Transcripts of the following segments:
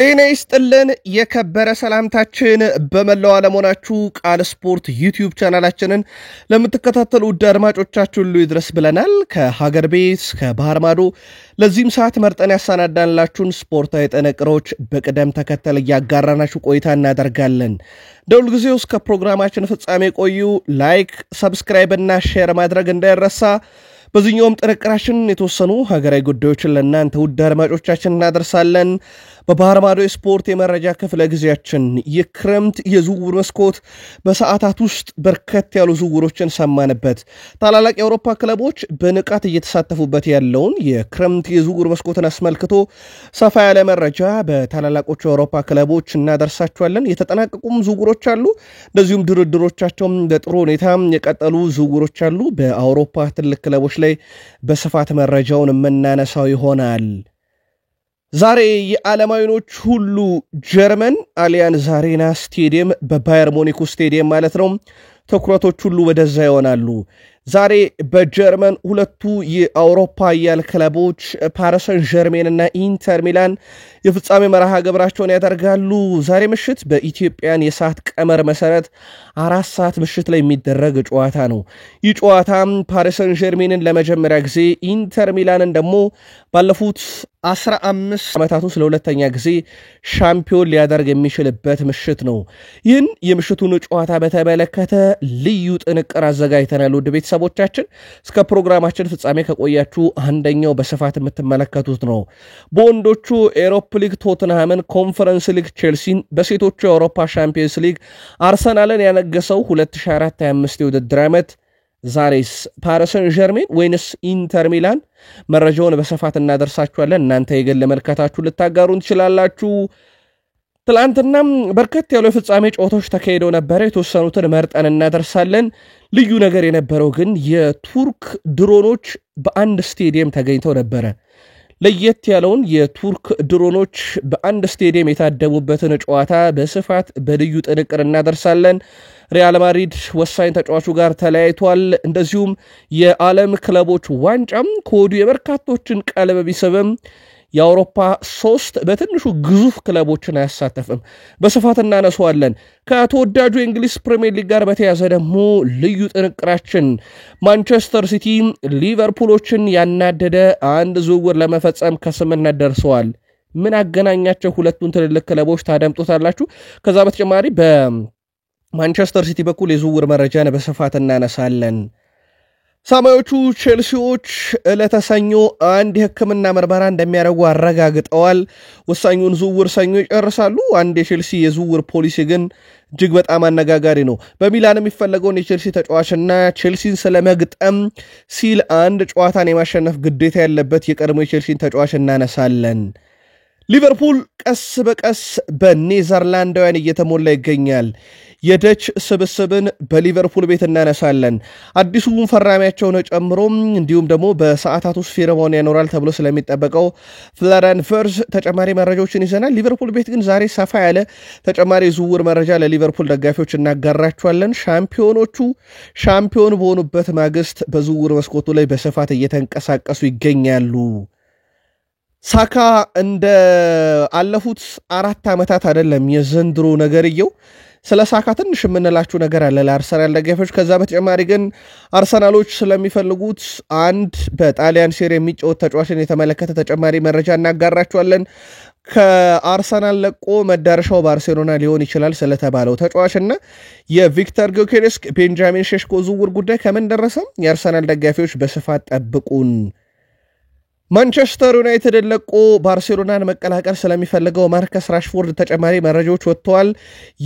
ጤና ይስጥልን የከበረ ሰላምታችን በመላው ዓለም ሆናችሁ ቃል ስፖርት ዩቲዩብ ቻናላችንን ለምትከታተሉ ውድ አድማጮቻችን ሁሉ ይድረስ ብለናል። ከሀገር ቤት ከባህር ማዶ ለዚህም ሰዓት መርጠን ያሰናዳንላችሁን ስፖርታዊ ጥንቅሮች በቅደም ተከተል እያጋራናችሁ ቆይታ እናደርጋለን። ደውል ጊዜው እስከ ፕሮግራማችን ፍጻሜ ቆዩ። ላይክ፣ ሰብስክራይብ እና ሼር ማድረግ እንዳይረሳ። በዚህኛውም ጥንቅራችን የተወሰኑ ሀገራዊ ጉዳዮችን ለእናንተ ውድ አድማጮቻችን እናደርሳለን። በባህር ማዶ ስፖርት የመረጃ ክፍለ ጊዜያችን የክረምት የዝውውር መስኮት በሰዓታት ውስጥ በርከት ያሉ ዝውውሮችን ሰማንበት። ታላላቅ የአውሮፓ ክለቦች በንቃት እየተሳተፉበት ያለውን የክረምት የዝውውር መስኮትን አስመልክቶ ሰፋ ያለ መረጃ በታላላቆቹ የአውሮፓ ክለቦች እናደርሳቸዋለን። የተጠናቀቁም ዝውውሮች አሉ፣ እንደዚሁም ድርድሮቻቸውም በጥሩ ሁኔታ የቀጠሉ ዝውውሮች አሉ። በአውሮፓ ትልቅ ክለቦች ላይ በስፋት መረጃውን የምናነሳው ይሆናል። ዛሬ የዓለማዊኖች ሁሉ ጀርመን አሊያንዝ አሬና ስቴዲየም በባየር ሙኒክ ስቴዲየም ማለት ነው ትኩረቶች ሁሉ ወደዛ ይሆናሉ። ዛሬ በጀርመን ሁለቱ የአውሮፓ ኃያል ክለቦች ፓሪስ ሰን ዠርሜን እና ኢንተር ሚላን የፍጻሜ መርሃ ግብራቸውን ያደርጋሉ። ዛሬ ምሽት በኢትዮጵያን የሰዓት ቀመር መሰረት 4 ሰዓት ምሽት ላይ የሚደረግ ጨዋታ ነው። ይህ ጨዋታ ፓሪስ ሰን ዠርሜንን ለመጀመሪያ ጊዜ ኢንተር ሚላንን ደግሞ ባለፉት 15 ዓመታት ውስጥ ለሁለተኛ ጊዜ ሻምፒዮን ሊያደርግ የሚችልበት ምሽት ነው። ይህን የምሽቱን ጨዋታ በተመለከተ ልዩ ጥንቅር አዘጋጅተናል። ውድ ቤተሰቦቻችን እስከ ፕሮግራማችን ፍጻሜ ከቆያችሁ አንደኛው በስፋት የምትመለከቱት ነው። በወንዶቹ ኤሮፕ ሊግ ቶትንሃምን፣ ኮንፈረንስ ሊግ ቼልሲን፣ በሴቶቹ የአውሮፓ ሻምፒየንስ ሊግ አርሰናልን ያነገሰው 2024-25 የውድድር ዓመት ዛሬስ ፓሪስ ሰን ዠርሜን ወይንስ ኢንተር ሚላን? መረጃውን በስፋት እናደርሳችኋለን። እናንተ የግል መልከታችሁ ልታጋሩን ትችላላችሁ። ትላንትናም በርከት ያሉ የፍጻሜ ጨዋታዎች ተካሂደው ነበር። የተወሰኑትን መርጠን እናደርሳለን። ልዩ ነገር የነበረው ግን የቱርክ ድሮኖች በአንድ ስቴዲየም ተገኝተው ነበረ። ለየት ያለውን የቱርክ ድሮኖች በአንድ ስቴዲየም የታደሙበትን ጨዋታ በስፋት በልዩ ጥንቅር እናደርሳለን። ሪያል ማድሪድ ወሳኝ ተጫዋቹ ጋር ተለያይቷል። እንደዚሁም የዓለም ክለቦች ዋንጫም ከወዲሁ የበርካቶችን ቀልብ ቢስብም የአውሮፓ 3 በትንሹ ግዙፍ ክለቦችን አያሳተፍም። በስፋት እናነሳዋለን። ከተወዳጁ የእንግሊዝ ፕሪሚየር ሊግ ጋር በተያዘ ደግሞ ልዩ ጥንቅራችን ማንቸስተር ሲቲ ሊቨርፑሎችን ያናደደ አንድ ዝውውር ለመፈጸም ከስምምነት ደርሰዋል። ምን አገናኛቸው ሁለቱን ትልልቅ ክለቦች? ታደምጡታላችሁ። ከዛ በተጨማሪ በማንቸስተር ሲቲ በኩል የዝውውር መረጃን በስፋት እናነሳለን። ሰማዮቹ ቼልሲዎች ለተሰኞ አንድ የሕክምና ምርመራ እንደሚያደርጉ አረጋግጠዋል። ወሳኙን ዝውውር ሰኞ ይጨርሳሉ። አንድ የቼልሲ የዝውውር ፖሊሲ ግን እጅግ በጣም አነጋጋሪ ነው። በሚላን የሚፈለገውን የቼልሲ ተጫዋችና ቼልሲን ስለመግጠም ሲል አንድ ጨዋታን የማሸነፍ ግዴታ ያለበት የቀድሞ የቼልሲን ተጫዋች እናነሳለን። ሊቨርፑል ቀስ በቀስ በኔዘርላንዳውያን እየተሞላ ይገኛል። የደች ስብስብን በሊቨርፑል ቤት እናነሳለን። አዲሱን ፈራሚያቸውን ጨምሮ እንዲሁም ደግሞ በሰዓታት ውስጥ ፊርማውን ያኖራል ተብሎ ስለሚጠበቀው ፍሎሪያን ቨርዝ ተጨማሪ መረጃዎችን ይዘናል። ሊቨርፑል ቤት ግን ዛሬ ሰፋ ያለ ተጨማሪ ዝውውር መረጃ ለሊቨርፑል ደጋፊዎች እናጋራቸዋለን። ሻምፒዮኖቹ ሻምፒዮን በሆኑበት ማግስት በዝውውር መስኮቱ ላይ በስፋት እየተንቀሳቀሱ ይገኛሉ። ሳካ እንደ አለፉት 4 ዓመታት አይደለም የዘንድሮ ነገርየው። ስለ ሳካ ትንሽ የምንላችሁ ነገር አለ ለአርሰናል ደጋፊዎች። ከዛ በተጨማሪ ግን አርሰናሎች ስለሚፈልጉት አንድ በጣሊያን ሴሪ የሚጫወት ተጫዋችን የተመለከተ ተጨማሪ መረጃ እናጋራችኋለን። ከአርሰናል ለቆ መዳረሻው ባርሴሎና ሊሆን ይችላል ስለተባለው ተጫዋችና የቪክተር ጊዮኬሬስ ቤንጃሚን ሼሽኮ ዝውውር ጉዳይ ከምን ደረሰ? የአርሰናል ደጋፊዎች በስፋት ጠብቁን። ማንቸስተር ዩናይትድ ለቆ ባርሴሎናን መቀላቀል ስለሚፈልገው ማርከስ ራሽፎርድ ተጨማሪ መረጃዎች ወጥተዋል።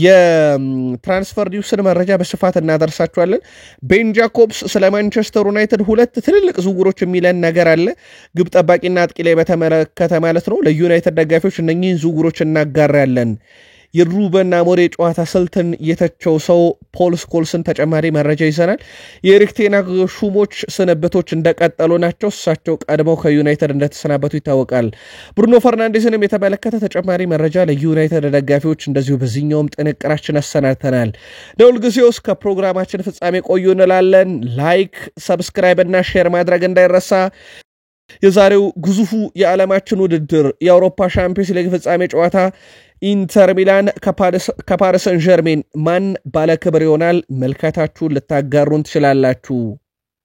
የትራንስፈር ኒውስን መረጃ በስፋት እናደርሳቸዋለን። ቤን ጃኮብስ ስለ ማንቸስተር ዩናይትድ 2 ትልልቅ ዝውውሮች የሚለን ነገር አለ። ግብ ጠባቂና አጥቂ ላይ በተመለከተ ማለት ነው። ለዩናይትድ ደጋፊዎች እነኚህን ዝውውሮች እናጋራለን። የሩበን አሞሪም ጨዋታ ስልትን የተቸው ሰው ፖል ስኮልስን ተጨማሪ መረጃ ይዘናል። የኤሪክ ቴን ሃግ ሹሞች ስንብቶች እንደቀጠሉ ናቸው። እሳቸው ቀድመው ከዩናይትድ እንደተሰናበቱ ይታወቃል። ብሩኖ ፈርናንዴስንም የተመለከተ ተጨማሪ መረጃ ለዩናይትድ ደጋፊዎች እንደዚሁ በዚህኛውም ጥንቅራችን አሰናድተናል። ደውል ጊዜው እስከ ፕሮግራማችን ፍጻሜ ቆዩ እንላለን። ላይክ፣ ሰብስክራይብ እና ሼር ማድረግ እንዳይረሳ። የዛሬው ግዙፉ የዓለማችን ውድድር የአውሮፓ ሻምፒዮንስ ሊግ ፍጻሜ ጨዋታ ኢንተር ሚላን ከፓሪስ ሰን ዠርሜን ማን ባለክብር ይሆናል? መልከታችሁን ልታጋሩን ትችላላችሁ።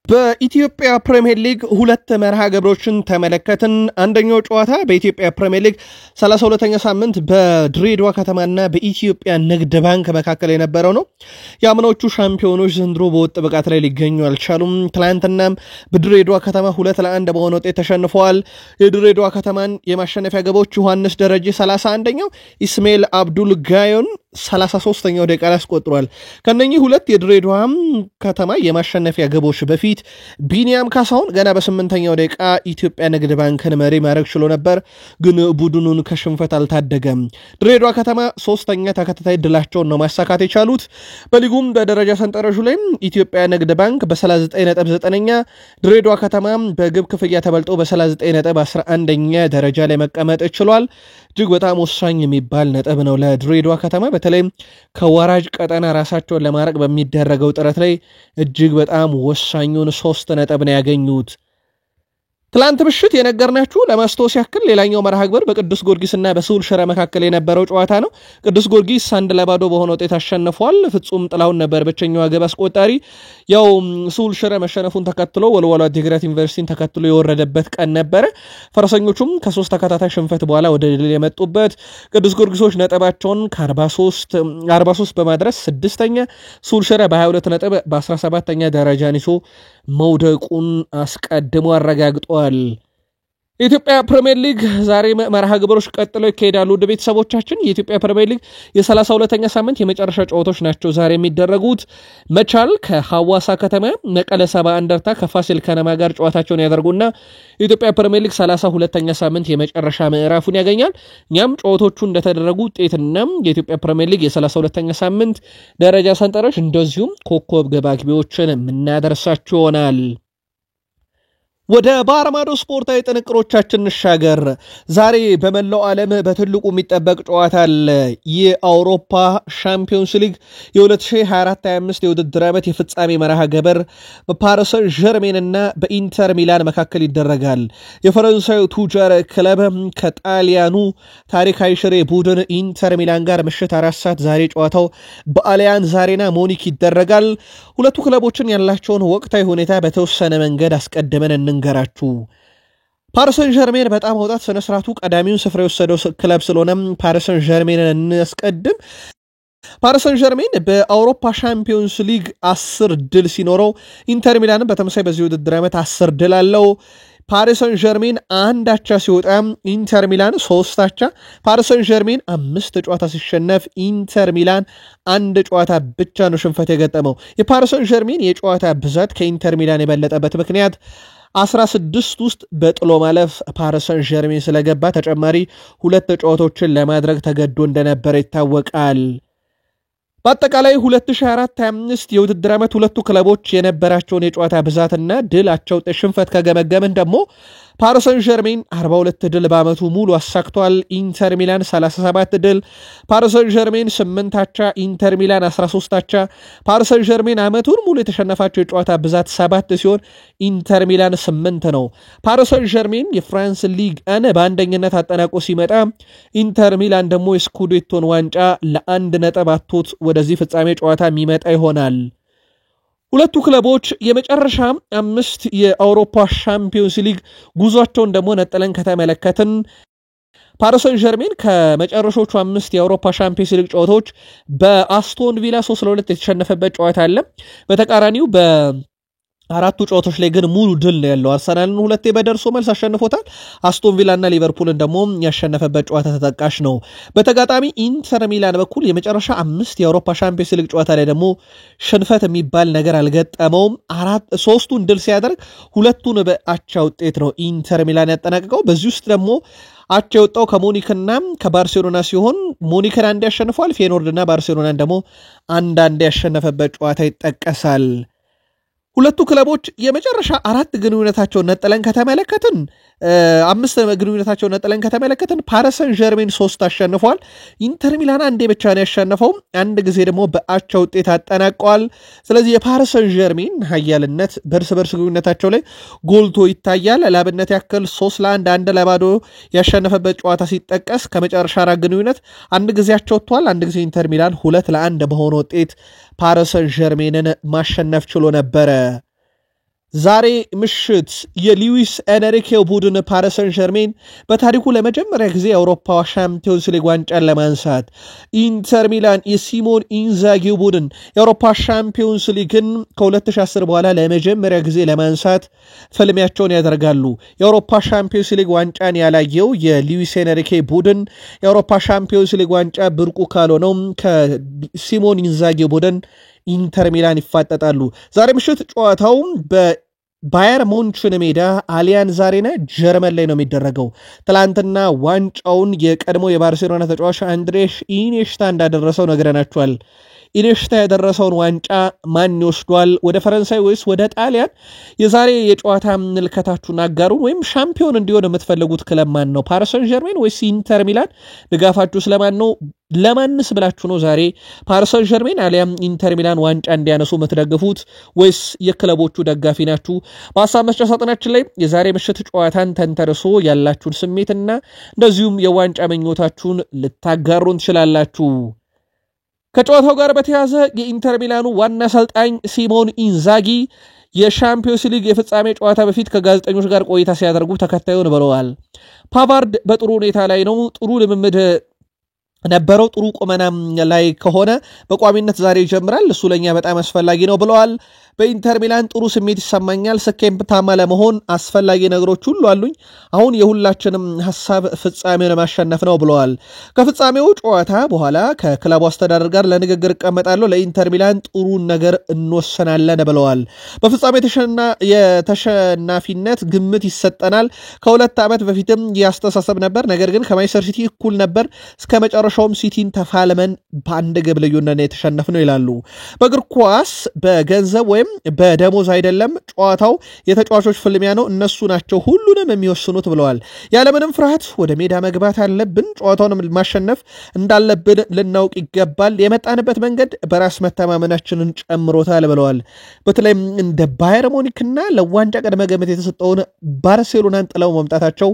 በኢትዮጵያ ፕሪሚየር ሊግ ሁለት መርሃ ግብሮችን ተመለከትን። አንደኛው ጨዋታ በኢትዮጵያ ፕሪሚየር ሊግ 32ኛ ሳምንት በድሬዳዋ ከተማና በኢትዮጵያ ንግድ ባንክ መካከል የነበረው ነው። የአምናዎቹ ሻምፒዮኖች ዘንድሮ በወጥ ብቃት ላይ ሊገኙ አልቻሉም። ትላንትናም በድሬዳዋ ከተማ 2-1 በሆነ ውጤት ተሸንፈዋል። የድሬዳዋ ከተማን የማሸነፊያ ግቦች ዮሐንስ ደረጀ 31ኛው፣ ኢስማኤል አብዱል ጋዮን 33ኛው ደቂቃ ላይ አስቆጥሯል። ከነኚህ ሁለት የድሬዳዋ ከተማ የማሸነፊያ ግቦች በፊት ቢኒያም ካሳሁን ገና በ8ኛው ደቂቃ ኢትዮጵያ ንግድ ባንክን መሪ ማድረግ ችሎ ነበር፣ ግን ቡድኑን ከሽንፈት አልታደገም። ድሬዳዋ ከተማ 3ኛ ተከታታይ ድላቸውን ነው ማሳካት የቻሉት። በሊጉም በደረጃ ሰንጠረዡ ላይ ኢትዮጵያ ንግድ ባንክ በ39 ነጥብ 9ኛ፣ ድሬዳዋ ከተማ በግብ ክፍያ ተበልጦ በ39 ነጥብ 11ኛ ደረጃ ላይ መቀመጥ ችሏል። እጅግ በጣም ወሳኝ የሚባል ነጥብ ነው ለድሬዳዋ ከተማ። በተለይ ከወራጅ ቀጠና ራሳቸውን ለማራቅ በሚደረገው ጥረት ላይ እጅግ በጣም ወሳኙን 3 ነጥብ ነው ያገኙት። ትላንት ምሽት የነገርናችሁ ለማስታወስ ያክል ሌላኛው መርሃ ግብር በቅዱስ ጊዮርጊስና በስሁል ሽረ መካከል የነበረው ጨዋታ ነው። ቅዱስ ጊዮርጊስ 1-0 በሆነ ውጤት አሸንፏል። ፍጹም ጥላሁን ነበር ብቸኛው ግብ አስቆጣሪ። ያው ስሁል ሽረ መሸነፉን ተከትሎ ወልዋሎ ዓዲግራት ዩኒቨርሲቲን ተከትሎ የወረደበት ቀን ነበረ። ፈረሰኞቹም ከ3 ተከታታይ ሽንፈት በኋላ ወደ ድል የመጡበት፣ ቅዱስ ጊዮርጊሶች ነጥባቸውን ከ43 በማድረስ 6ኛ፣ ስሁል ሽረ በ22 ነጥብ በ17ኛ ደረጃን ይዞ መውደቁን አስቀድሞ አረጋግጧል። የኢትዮጵያ ፕሪሚየር ሊግ ዛሬ መርሃ ግብሮች ቀጥለው ይካሄዳሉ። ወደ ቤተሰቦቻችን የኢትዮጵያ ፕሪሚየር ሊግ የ32ኛ ሳምንት የመጨረሻ ጨዋታዎች ናቸው ዛሬ የሚደረጉት። መቻል ከሐዋሳ ከተማ፣ መቀለ ሰባ እንደርታ ከፋሲል ከነማ ጋር ጨዋታቸውን ያደርጉና የኢትዮጵያ ፕሪሚየር ሊግ 32ኛ ሳምንት የመጨረሻ ምዕራፉን ያገኛል። እኛም ጨዋታዎቹ እንደተደረጉ ውጤትና የኢትዮጵያ ፕሪሚየር ሊግ የ32ኛ ሳምንት ደረጃ ሰንጠረዥ እንደዚሁም ኮከብ ግብ አግቢዎችን የምናደርሳችሁ ይሆናል። ወደ ባህር ማዶ ስፖርታዊ ጥንቅሮቻችን እንሻገር። ዛሬ በመላው ዓለም በትልቁ የሚጠበቅ ጨዋታ አለ። የአውሮፓ ሻምፒዮንስ ሊግ የ2024-25 የውድድር ዓመት የፍጻሜ መርሃ ግብር በፓሪስ ሰን ዠርሜንና በኢንተር ሚላን መካከል ይደረጋል። የፈረንሳዩ ቱጃር ክለብ ከጣሊያኑ ታሪካዊ ሽሬ ቡድን ኢንተር ሚላን ጋር ምሽት 4 ሰዓት ዛሬ ጨዋታው በአሊያንዝ አሬና ሙኒክ ይደረጋል። ሁለቱ ክለቦችን ያላቸውን ወቅታዊ ሁኔታ በተወሰነ መንገድ አስቀድመን እንገራችሁ። ፓሪስ ሰን ዠርሜን በጣም ወጣት ስነ ስርዓቱ ቀዳሚውን ስፍራ የወሰደው ክለብ ስለሆነ ፓሪስ ሰን ዠርሜንን እናስቀድም። ፓሪስ ሰን ዠርሜን በአውሮፓ ሻምፒዮንስ ሊግ 10 ድል ሲኖረው ኢንተር ሚላን በተመሳሳይ በዚህ ውድድር ዓመት 10 ድል አለው። ፓሪስ ሰን ዠርሜን 1 አቻ ሲወጣ ኢንተር ሚላን 3 አቻ። ፓሪስ ሰን ዠርሜን 5 ጨዋታ ሲሸነፍ ኢንተር ሚላን 1 ጨዋታ ብቻ ነው ሽንፈት የገጠመው። የፓሪስ ሰን ዠርሜን የጨዋታ ብዛት ከኢንተር ሚላን የበለጠበት ምክንያት 16 ውስጥ በጥሎ ማለፍ ፓሪስ ሰን ዠርሜን ስለገባ ተጨማሪ 2 ጨዋታዎችን ለማድረግ ተገዶ እንደነበረ ይታወቃል። በአጠቃላይ 2024-25 የውድድር ዓመት ሁለቱ ክለቦች የነበራቸውን የጨዋታ ብዛትና ድላቸው ሽንፈት ከገመገምን ደግሞ ፓሪስ ሰን ዠርሜን 42 ድል በዓመቱ ሙሉ አሳክቷል። ኢንተር ሚላን 37 ድል፣ ፓሪስ ሰን ዠርሜን 8 አቻ፣ ኢንተር ሚላን 13 አቻ። ፓሪስ ሰን ዠርሜን ዓመቱን ሙሉ የተሸነፋቸው የጨዋታ ብዛት 7 ሲሆን ኢንተር ሚላን 8 ነው። ፓሪስ ሰን ዠርሜን የፍራንስ ሊግ አን በአንደኝነት አጠናቆ ሲመጣ ኢንተር ሚላን ደግሞ የስኩዴቶን ዋንጫ ለ1 ነጥብ አጥቶት ወደዚህ ፍጻሜ ጨዋታ የሚመጣ ይሆናል። ሁለቱ ክለቦች የመጨረሻ 5 የአውሮፓ ሻምፒዮንስ ሊግ ጉዟቸውን ደግሞ ነጥለን ከተመለከትን ፓሪስ ሰን ዠርሜን ከመጨረሻዎቹ 5 የአውሮፓ ሻምፒዮንስ ሊግ ጨዋታዎች በአስቶን ቪላ 3-2 የተሸነፈበት ጨዋታ አለ። በተቃራኒው አራቱ ጨዋታዎች ላይ ግን ሙሉ ድል ነው ያለው። አርሰናልን 2 በደርሶ መልስ አሸንፎታል። አስቶን ቪላና ሊቨርፑልን ደግሞ ያሸነፈበት ጨዋታ ተጠቃሽ ነው። በተጋጣሚ ኢንተር ሚላን በኩል የመጨረሻ 5 የአውሮፓ ሻምፒዮንስ ሊግ ጨዋታ ላይ ደግሞ ሽንፈት የሚባል ነገር አልገጠመውም። 3ቱን ድል ሲያደርግ 2ቱን በአቻ ውጤት ነው ኢንተር ሚላን ያጠናቀቀው። በዚህ ውስጥ ደግሞ አቻ የወጣው ከሙኒክና ከባርሴሎና ሲሆን ሙኒክን 1 ያሸንፏል። ፌኖርድና ባርሴሎናን ደግሞ 1-1 ያሸነፈበት ጨዋታ ይጠቀሳል። ሁለቱ ክለቦች የመጨረሻ 4 ግንኙነታቸውን ነጥለን ከተመለከትን 5 ግንኙነታቸውን ነጥለን ከተመለከትን ፓሪስ ሰን ዠርሜን 3 አሸንፏል። ኢንተር ሚላን አንዴ ብቻ ነው ያሸነፈው፣ አንድ ጊዜ ደግሞ በአቻ ውጤት አጠናቀዋል። ስለዚህ የፓሪስ ሰን ዠርሜን ኃያልነት በእርስ በርስ ግንኙነታቸው ላይ ጎልቶ ይታያል። ለአብነት ያክል 3-1 1-0 ያሸነፈበት ጨዋታ ሲጠቀስ ከመጨረሻ 4 ግንኙነት አንድ ጊዜ አቻ ወጥቷል፣ አንድ ጊዜ ኢንተር ሚላን 2-1 በሆነ ውጤት ፓሪስ ሰን ዠርሜንን ማሸነፍ ችሎ ነበረ። ዛሬ ምሽት የሉዊስ ኤንሪኬ ቡድን ፓሪስ ሰን ዠርሜን በታሪኩ ለመጀመሪያ ጊዜ የአውሮፓ ሻምፒዮንስ ሊግ ዋንጫን ለማንሳት፣ ኢንተር ሚላን የሲሞን ኢንዛጊው ቡድን የአውሮፓ ሻምፒዮንስ ሊግን ከ2010 በኋላ ለመጀመሪያ ጊዜ ለማንሳት ፍልሚያቸውን ያደርጋሉ። የአውሮፓ ሻምፒዮንስ ሊግ ዋንጫን ያላየው የሉዊስ ኤንሪኬ ቡድን የአውሮፓ ሻምፒዮንስ ሊግ ዋንጫ ብርቁ ካልሆነው ከሲሞን ኢንዛጊው ቡድን ኢንተር ሚላን ይፋጠጣሉ። ዛሬ ምሽት ጨዋታው በባየር ሙንችን ሜዳ አሊያንዝ አሬና ጀርመን ላይ ነው የሚደረገው። ትላንትና ዋንጫውን የቀድሞ የባርሴሎና ተጫዋች አንድሬስ ኢኒየስታ እንዳደረሰው ነግረናችኋል። ኢኒየስታ ያደረሰውን ዋንጫ ማን ይወስዷል? ወደ ፈረንሳይ ወይስ ወደ ጣሊያን? የዛሬ የጨዋታ ምልከታችሁን አጋሩን። ወይም ሻምፒዮን እንዲሆን የምትፈልጉት ክለብ ማን ነው? ፓሪስ ሰን ዠርሜን ወይስ ኢንተር ሚላን? ድጋፋችሁ ስለማን ነው? ለማንስ ብላችሁ ነው ዛሬ ፓሪስ ሰን ዠርሜን አሊያም ኢንተር ሚላን ዋንጫ እንዲያነሱ የምትደግፉት? ወይስ የክለቦቹ ደጋፊ ናችሁ? በሀሳብ መስጫ ሳጥናችን ላይ የዛሬ ምሽት ጨዋታን ተንተርሶ ያላችሁን ስሜትና እንደዚሁም የዋንጫ ምኞታችሁን ልታጋሩን ትችላላችሁ። ከጨዋታው ጋር በተያያዘ የኢንተር ሚላኑ ዋና አሰልጣኝ ሲሞን ኢንዛጊ የሻምፒዮንስ ሊግ የፍጻሜ ጨዋታ በፊት ከጋዜጠኞች ጋር ቆይታ ሲያደርጉ ተከታዩን ብለዋል። ፓቫርድ በጥሩ ሁኔታ ላይ ነው፣ ጥሩ ልምምድ ነበረው፣ ጥሩ ቁመና ላይ ከሆነ በቋሚነት ዛሬ ይጀምራል፣ እሱ ለኛ በጣም አስፈላጊ ነው ብለዋል። በኢንተር ሚላን ጥሩ ስሜት ይሰማኛል፣ ስኬታማ ለመሆን አስፈላጊ ነገሮች ሁሉ አሉኝ፣ አሁን የሁላችንም ሐሳብ ፍጻሜውን ማሸነፍ ነው ብለዋል። ከፍጻሜው ጨዋታ በኋላ ከክለቡ አስተዳደር ጋር ለንግግር እቀመጣለሁ፣ ለኢንተር ሚላን ጥሩ ነገር እንወሰናለን ብለዋል። በፍጻሜ የተሸናፊነት ግምት ይሰጠናል፣ ከ2 ዓመት በፊትም ያስተሳሰብ ነበር፣ ነገር ግን ከማንቸስተር ሲቲ እኩል ነበር፣ እስከ መጨረሻውም ሲቲን ተፋልመን በአንድ ግብ ልዩነት የተሸነፍነው ይላሉ። በእግር ኳስ በገንዘብ ወይም በደሞዝ አይደለም፣ ጨዋታው የተጫዋቾች ፍልሚያ ነው፣ እነሱ ናቸው ሁሉንም የሚወስኑት ብለዋል። ያለምንም ፍርሃት ወደ ሜዳ መግባት አለብን፣ ጨዋታውን ማሸነፍ እንዳለብን ልናውቅ ይገባል፣ የመጣንበት መንገድ በራስ መተማመናችንን ጨምሮታል ብለዋል። በተለይም እንደ ባየር ሙኒክና ለዋንጫ ቅድመ ግምት የተሰጠውን ባርሴሎናን ጥለው መምጣታቸው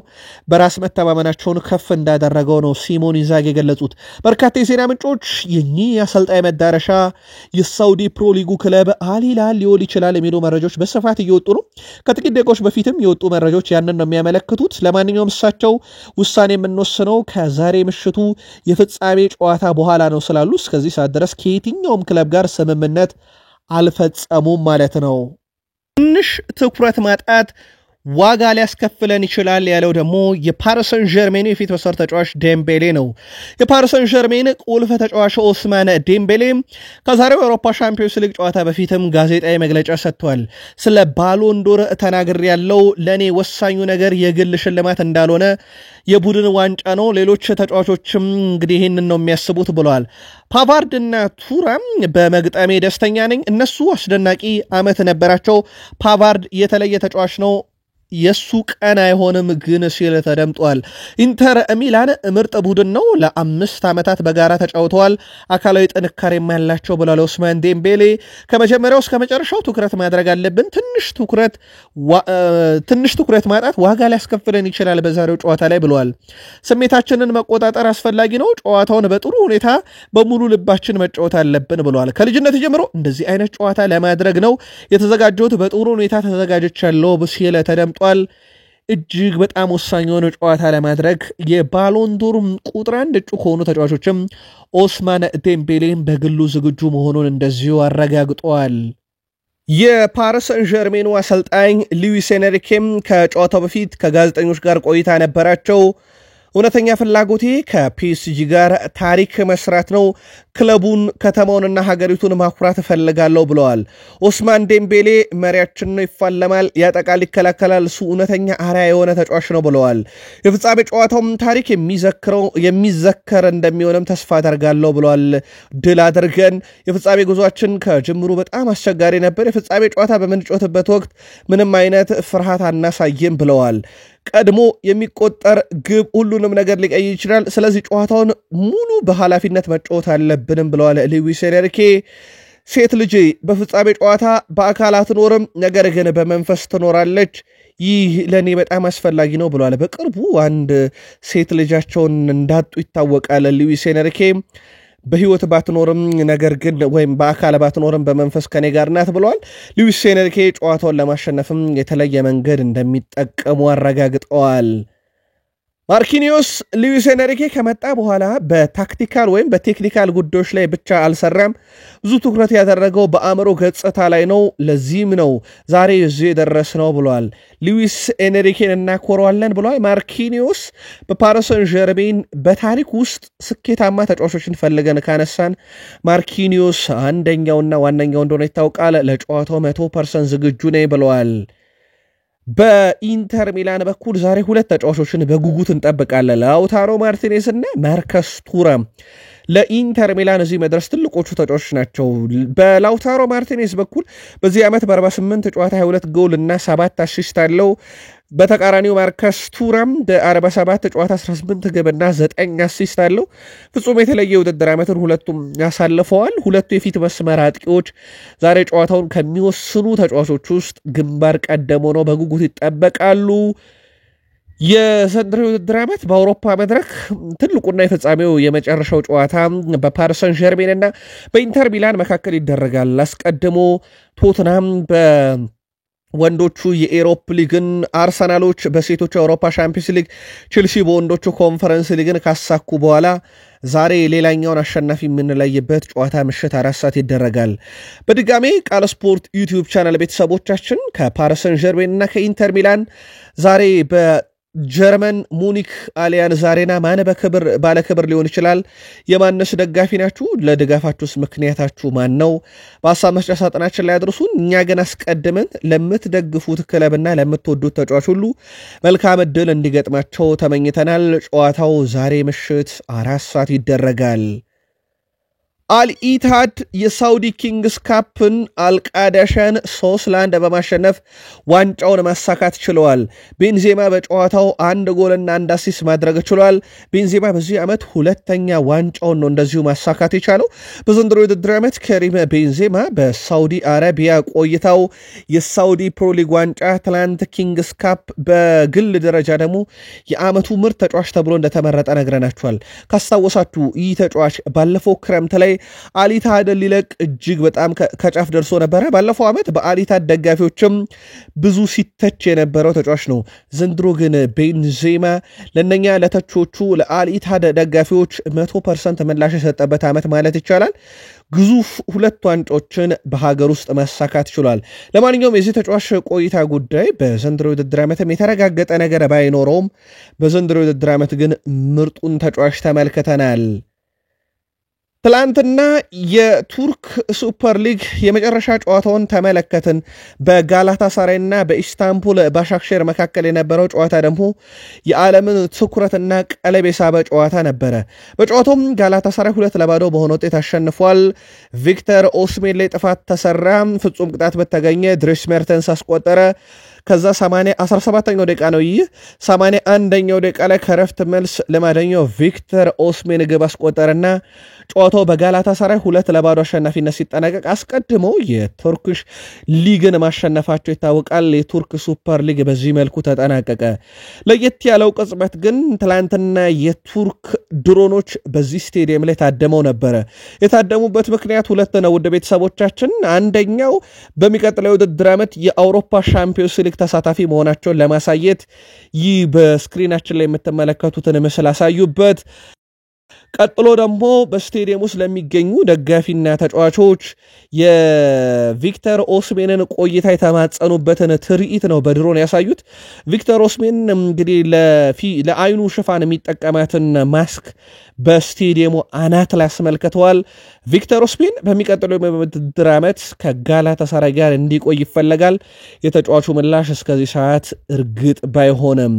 በራስ መተማመናቸውን ከፍ እንዳደረገው ነው ሲሞን ኢንዛጊ የገለጹት። በርካታ የዜና ምንጮች የኚህ አሰልጣኝ መዳረሻ የሳውዲ ፕሮ ሊጉ ክለብ አል ሂላል ሊሆን ይችላል የሚሉ መረጃዎች በስፋት እየወጡ ነው። ከጥቂት ደቂቃዎች በፊትም የወጡ መረጃዎች ያንን ነው የሚያመለክቱት። ለማንኛውም እሳቸው ውሳኔ የምንወስነው ከዛሬ ምሽቱ የፍጻሜ ጨዋታ በኋላ ነው ስላሉ እስከዚህ ሰዓት ድረስ ከየትኛውም ክለብ ጋር ስምምነት አልፈጸሙም ማለት ነው። ትንሽ ትኩረት ማጣት ዋጋ ሊያስከፍለን ይችላል ያለው ደግሞ የፓሪስ ሰን ዠርሜን የፊት መስመር ተጫዋች ዴምቤሌ ነው። የፓሪስ ሰን ዠርሜን ቁልፍ ተጫዋች ኦስማን ዴምቤሌ ከዛሬው የአውሮፓ ሻምፒዮንስ ሊግ ጨዋታ በፊትም ጋዜጣዊ መግለጫ ሰጥቷል። ስለ ባሎን ዶር ተናግር ያለው ለኔ ወሳኙ ነገር የግል ሽልማት እንዳልሆነ የቡድን ዋንጫ ነው፣ ሌሎች ተጫዋቾችም እንግዲህ ይህንን ነው የሚያስቡት ብለዋል። ፓቫርድ እና ቱራም በመግጠሜ ደስተኛ ነኝ፣ እነሱ አስደናቂ ዓመት ነበራቸው፣ ፓቫርድ የተለየ ተጫዋች ነው፣ የሱ ቀን አይሆንም ግን ሲል ተደምጧል። ኢንተር ሚላን ምርጥ ቡድን ነው፣ ለ5 ዓመታት በጋራ ተጫውተዋል፣ አካላዊ ጥንካሬ ያላቸው ብሏል ኦስማን ዴምቤሌ። ከመጀመሪያው እስከ መጨረሻው ትኩረት ማድረግ አለብን፣ ትንሽ ትኩረት ማጣት ዋጋ ሊያስከፍለን ይችላል በዛሬው ጨዋታ ላይ ብሏል። ስሜታችንን መቆጣጠር አስፈላጊ ነው፣ ጨዋታውን በጥሩ ሁኔታ በሙሉ ልባችን መጫወት አለብን ብሏል። ከልጅነት ጀምሮ እንደዚህ አይነት ጨዋታ ለማድረግ ነው የተዘጋጀሁት፣ በጥሩ ሁኔታ ተዘጋጅቻለሁ ሲል ተደምጧል። እጅግ በጣም ወሳኝ የሆነ ጨዋታ ለማድረግ የባሎን ዶር ቁጥር 1 እጩ ከሆኑ ተጫዋቾችም ኦስማን ዴምቤሌም በግሉ ዝግጁ መሆኑን እንደዚሁ አረጋግጧል። የፓሪስ ሰን ዠርሜኑ አሰልጣኝ ሉዊስ ኤንሪኬም ከጨዋታው በፊት ከጋዜጠኞች ጋር ቆይታ ነበራቸው። እውነተኛ ፍላጎቴ ከፒኤስጂ ጋር ታሪክ መስራት ነው። ክለቡን ከተማውንና ሀገሪቱን ማኩራት እፈልጋለሁ ብለዋል። ኦስማን ዴምቤሌ መሪያችን ነው፣ ይፋለማል፣ ያጠቃል፣ ይከላከላል፣ እሱ እውነተኛ አርአያ የሆነ ተጫዋች ነው ብለዋል። የፍጻሜ ጨዋታውም ታሪክ የሚዘከር እንደሚሆንም ተስፋ አደርጋለሁ ብለዋል። ድል አድርገን የፍጻሜ ጉዟችን ከጅምሩ በጣም አስቸጋሪ ነበር። የፍጻሜ ጨዋታ በምንጮትበት ወቅት ምንም አይነት ፍርሃት አናሳይም ብለዋል። ቀድሞ የሚቆጠር ግብ ሁሉንም ነገር ሊቀይር ይችላል። ስለዚህ ጨዋታውን ሙሉ በኃላፊነት መጫወት አለብንም ብለዋል ሉዊስ ኤንሪኬ። ሴት ልጅ በፍጻሜ ጨዋታ በአካል አትኖርም፣ ነገር ግን በመንፈስ ትኖራለች። ይህ ለእኔ በጣም አስፈላጊ ነው ብለዋል። በቅርቡ አንድ ሴት ልጃቸውን እንዳጡ ይታወቃል። ሉዊስ ኤንሪኬ በህይወት ባትኖርም ነገር ግን ወይም በአካል ባትኖርም በመንፈስ ከኔ ጋር ናት ብለዋል። ሉዊስ ኤንሪኬ ጨዋታውን ለማሸነፍም የተለየ መንገድ እንደሚጠቀሙ አረጋግጠዋል። ማርኪኒዮስ ሉዊስ ኤንሪኬ ከመጣ በኋላ በታክቲካል ወይም በቴክኒካል ጉዳዮች ላይ ብቻ አልሰራም። ብዙ ትኩረት ያደረገው በአእምሮ ገጽታ ላይ ነው። ለዚህም ነው ዛሬ እዚህ የደረስነው ብለዋል። ሉዊስ ኤንሪኬን እናኮረዋለን ብለዋል። ማርኪኒዮስ በፓሪስ ሰን ዠርሜን በታሪክ ውስጥ ስኬታማ ተጫዋቾችን ፈልገን ካነሳን ማርኪኒዮስ አንደኛውና ዋነኛው እንደሆነ ይታወቃል። ለጨዋታው 100% ዝግጁ ነኝ ብለዋል። በኢንተር ሚላን በኩል ዛሬ ሁለት ተጫዋቾችን በጉጉት እንጠብቃለን። ላውታሮ ማርቲኔዝ እና ማርከስ ቱራም ለኢንተር ሚላን እዚህ መድረስ ትልቆቹ ተጫዋቾች ናቸው። በላውታሮ ማርቲኔዝ በኩል በዚህ ዓመት በ48 ጨዋታ 22 ጎል እና 7 አሲስት አለው። በተቃራኒው ማርከስ ቱራም በ47 ጨዋታ 18 ግብ እና 9 አሲስት አለው። ፍጹም የተለየ ውድድር ዓመትን ሁለቱም ያሳልፈዋል። ሁለቱ የፊት መስመር አጥቂዎች ዛሬ ጨዋታውን ከሚወስኑ ተጫዋቾች ውስጥ ግንባር ቀደም ሆነው በጉጉት ይጠበቃሉ። የዘንድሮው ውድድር ዓመት በአውሮፓ መድረክ ትልቁና የፍጻሜው የመጨረሻው ጨዋታ በፓሪስ ሰን ዠርሜን እና በኢንተር ሚላን መካከል ይደረጋል። አስቀድሞ ቶትናም በወንዶቹ የኤሮፕ ሊግን፣ አርሰናሎች በሴቶቹ የአውሮፓ ሻምፒዮንስ ሊግ፣ ቼልሲ በወንዶቹ ኮንፈረንስ ሊግን ካሳኩ በኋላ ዛሬ ሌላኛውን አሸናፊ የምንለይበት ጨዋታ ምሽት 4 ሰዓት ይደረጋል። በድጋሜ ቃል ስፖርት ዩቲዩብ ቻናል ቤተሰቦቻችን ከፓሪስ ሰን ዠርሜን እና ከኢንተር ሚላን ዛሬ ጀርመን ሙኒክ አሊያንዝ አሬና ማን ባለክብር ሊሆን ይችላል? የማነስ ደጋፊ ናችሁ? ለድጋፋችሁስ ምክንያታችሁ ማን ነው? በሀሳብ መስጫ ሳጥናችን ላይ አድርሱን። እኛ ግን አስቀድመን ለምትደግፉት ክለብና ለምትወዱት ተጫዋች ሁሉ መልካም ዕድል እንዲገጥማቸው ተመኝተናል። ጨዋታው ዛሬ ምሽት 4 ሰዓት ይደረጋል። አልኢታድ የሳውዲ ኪንግስ ካፕን አልቃዳሻን 3-1 በማሸነፍ ዋንጫውን ማሳካት ችለዋል። ቤንዜማ በጨዋታው 1 ጎልና 1 አሲስት ማድረግ ችሏል። ቤንዜማ በዚህ ዓመት ሁለተኛ ዋንጫውን ነው እንደዚሁ ማሳካት የቻለው። በዘንድሮ የውድድር ዓመት ከሪም ቤንዜማ በሳውዲ አረቢያ ቆይታው የሳውዲ ፕሮ ሊግ ዋንጫ፣ ትላንት ኪንግስ ካፕ፣ በግል ደረጃ ደግሞ የዓመቱ ምርጥ ተጫዋች ተብሎ እንደተመረጠ ነግረናችኋል። ካስታወሳችሁ ይህ ተጫዋች ባለፈው ክረምት ላይ አልኢታድ ሊለቅ እጅግ በጣም ከጫፍ ደርሶ ነበረ። ባለፈው ዓመት በአልኢታድ ደጋፊዎችም ብዙ ሲተች የነበረው ተጫዋች ነው። ዘንድሮ ግን ቤንዜማ ለነኛ ለተቾቹ ለአልኢታድ ደጋፊዎች 100% ምላሽ የሰጠበት ዓመት ማለት ይቻላል። ግዙፍ 2 ዋንጫዎችን በሀገር ውስጥ ማሳካት ችሏል። ለማንኛውም የዚህ ተጫዋች ቆይታ ጉዳይ በዘንድሮ ውድድር ዓመትም የተረጋገጠ ነገር ባይኖረውም በዘንድሮ ውድድር ዓመት ግን ምርጡን ተጫዋች ተመልክተናል። ትላንትና የቱርክ ሱፐር ሊግ የመጨረሻ ጨዋታውን ተመለከትን። በጋላታሳራይና በኢስታንቡል ባሻክሼር መካከል የነበረው ጨዋታ ደግሞ የዓለምን ትኩረትና ቀለብ የሳበ ጨዋታ ነበረ። በጨዋታውም ጋላታሳራይ 2-0 በሆነ ውጤት አሸንፏል። ቪክተር ኦስሜን ላይ ጥፋት ተሰራ። ፍጹም ቅጣት በተገኘ ድሬስ ሜርተንስ አስቆጠረ። ከዛ 17ኛው ደቂቃ ነው። ይህ 81ኛው ደቂቃ ላይ ከረፍት መልስ ለማደኛው ቪክተር ኦስሜን ግብ አስቆጠረና ጨዋታው በጋላታሳራይ 2-0 አሸናፊነት ሲጠናቀቅ አስቀድመው የቱርክሽ ሊግን ማሸነፋቸው ይታወቃል። የቱርክ ሱፐር ሊግ በዚህ መልኩ ተጠናቀቀ። ለየት ያለው ቅጽበት ግን ትላንትና የቱርክ ድሮኖች በዚህ ስቴዲየም ላይ ታደመው ነበረ። የታደሙበት ምክንያት 2 ነው። ውድ ቤተሰቦቻችን፣ አንደኛው በሚቀጥለው የውድድር ዓመት የአውሮፓ ሻምፒዮንስ ሊግ ተሳታፊ መሆናቸውን ለማሳየት ይህ በስክሪናችን ላይ የምትመለከቱትን ምስል አሳዩበት። ቀጥሎ ደግሞ በስቴዲየም ውስጥ ለሚገኙ ደጋፊና ተጫዋቾች የቪክተር ኦስሜንን ቆይታ የተማጸኑበትን ትርኢት ነው በድሮን ያሳዩት። ቪክተር ኦስሜን እንግዲህ ለአይኑ ሽፋን የሚጠቀማትን ማስክ በስቴዲየሙ አናት ላይ አስመልክተዋል። ቪክተር ኦስሜን በሚቀጥለው የውድድር ዓመት ከጋላታሳራይ ጋር እንዲቆይ ይፈለጋል። የተጫዋቹ ምላሽ እስከዚህ ሰዓት እርግጥ ባይሆንም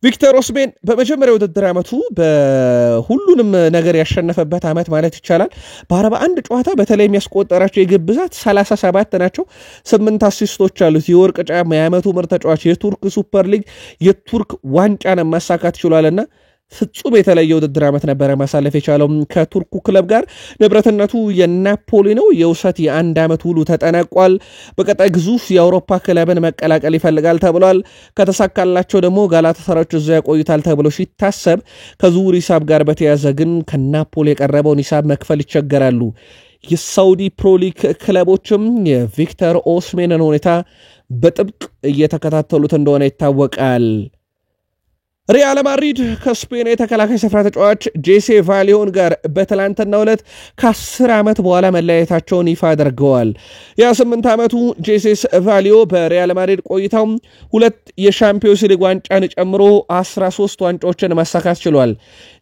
ቪክተር ኦስሜን በመጀመሪያው ውድድር ዓመቱ በሁሉንም ነገር ያሸነፈበት ዓመት ማለት ይቻላል። በ41 ጨዋታ በተለይ የሚያስቆጠራቸው የግብ ብዛት 37 ናቸው። 8 አሲስቶች አሉት። የወርቅ ጫማ፣ የዓመቱ ምርጥ ተጫዋች፣ የቱርክ ሱፐር ሊግ፣ የቱርክ ዋንጫን ማሳካት ችሏልና ፍጹም የተለየ ውድድር ዓመት ነበረ ማሳለፍ የቻለው። ከቱርኩ ክለብ ጋር ንብረትነቱ የናፖሊ ነው። የውሰት የአንድ ዓመት ውሉ ተጠናቋል። በቀጣይ ግዙፍ የአውሮፓ ክለብን መቀላቀል ይፈልጋል ተብሏል። ከተሳካላቸው ደግሞ ጋላታሳራዮች እዛ ያቆዩታል ተብሎ ሲታሰብ ከዝውውር ሂሳብ ጋር በተያዘ ግን ከናፖሊ የቀረበውን ሂሳብ መክፈል ይቸገራሉ። የሳውዲ ፕሮሊግ ክለቦችም የቪክተር ኦስሜንን ሁኔታ በጥብቅ እየተከታተሉት እንደሆነ ይታወቃል። ሪያል ማድሪድ ከስፔን የተከላካይ ስፍራ ተጫዋች ጄሴ ቫሊዮን ጋር በትላንትናው ዕለት ከ10 ዓመት በኋላ መለያየታቸውን ይፋ አድርገዋል። የ8 ዓመቱ ጄሴስ ቫሊዮ በሪያል ማድሪድ ቆይታው 2 የሻምፒዮንስ ሊግ ዋንጫን ጨምሮ 13 ዋንጫዎችን ማሳካት ችሏል።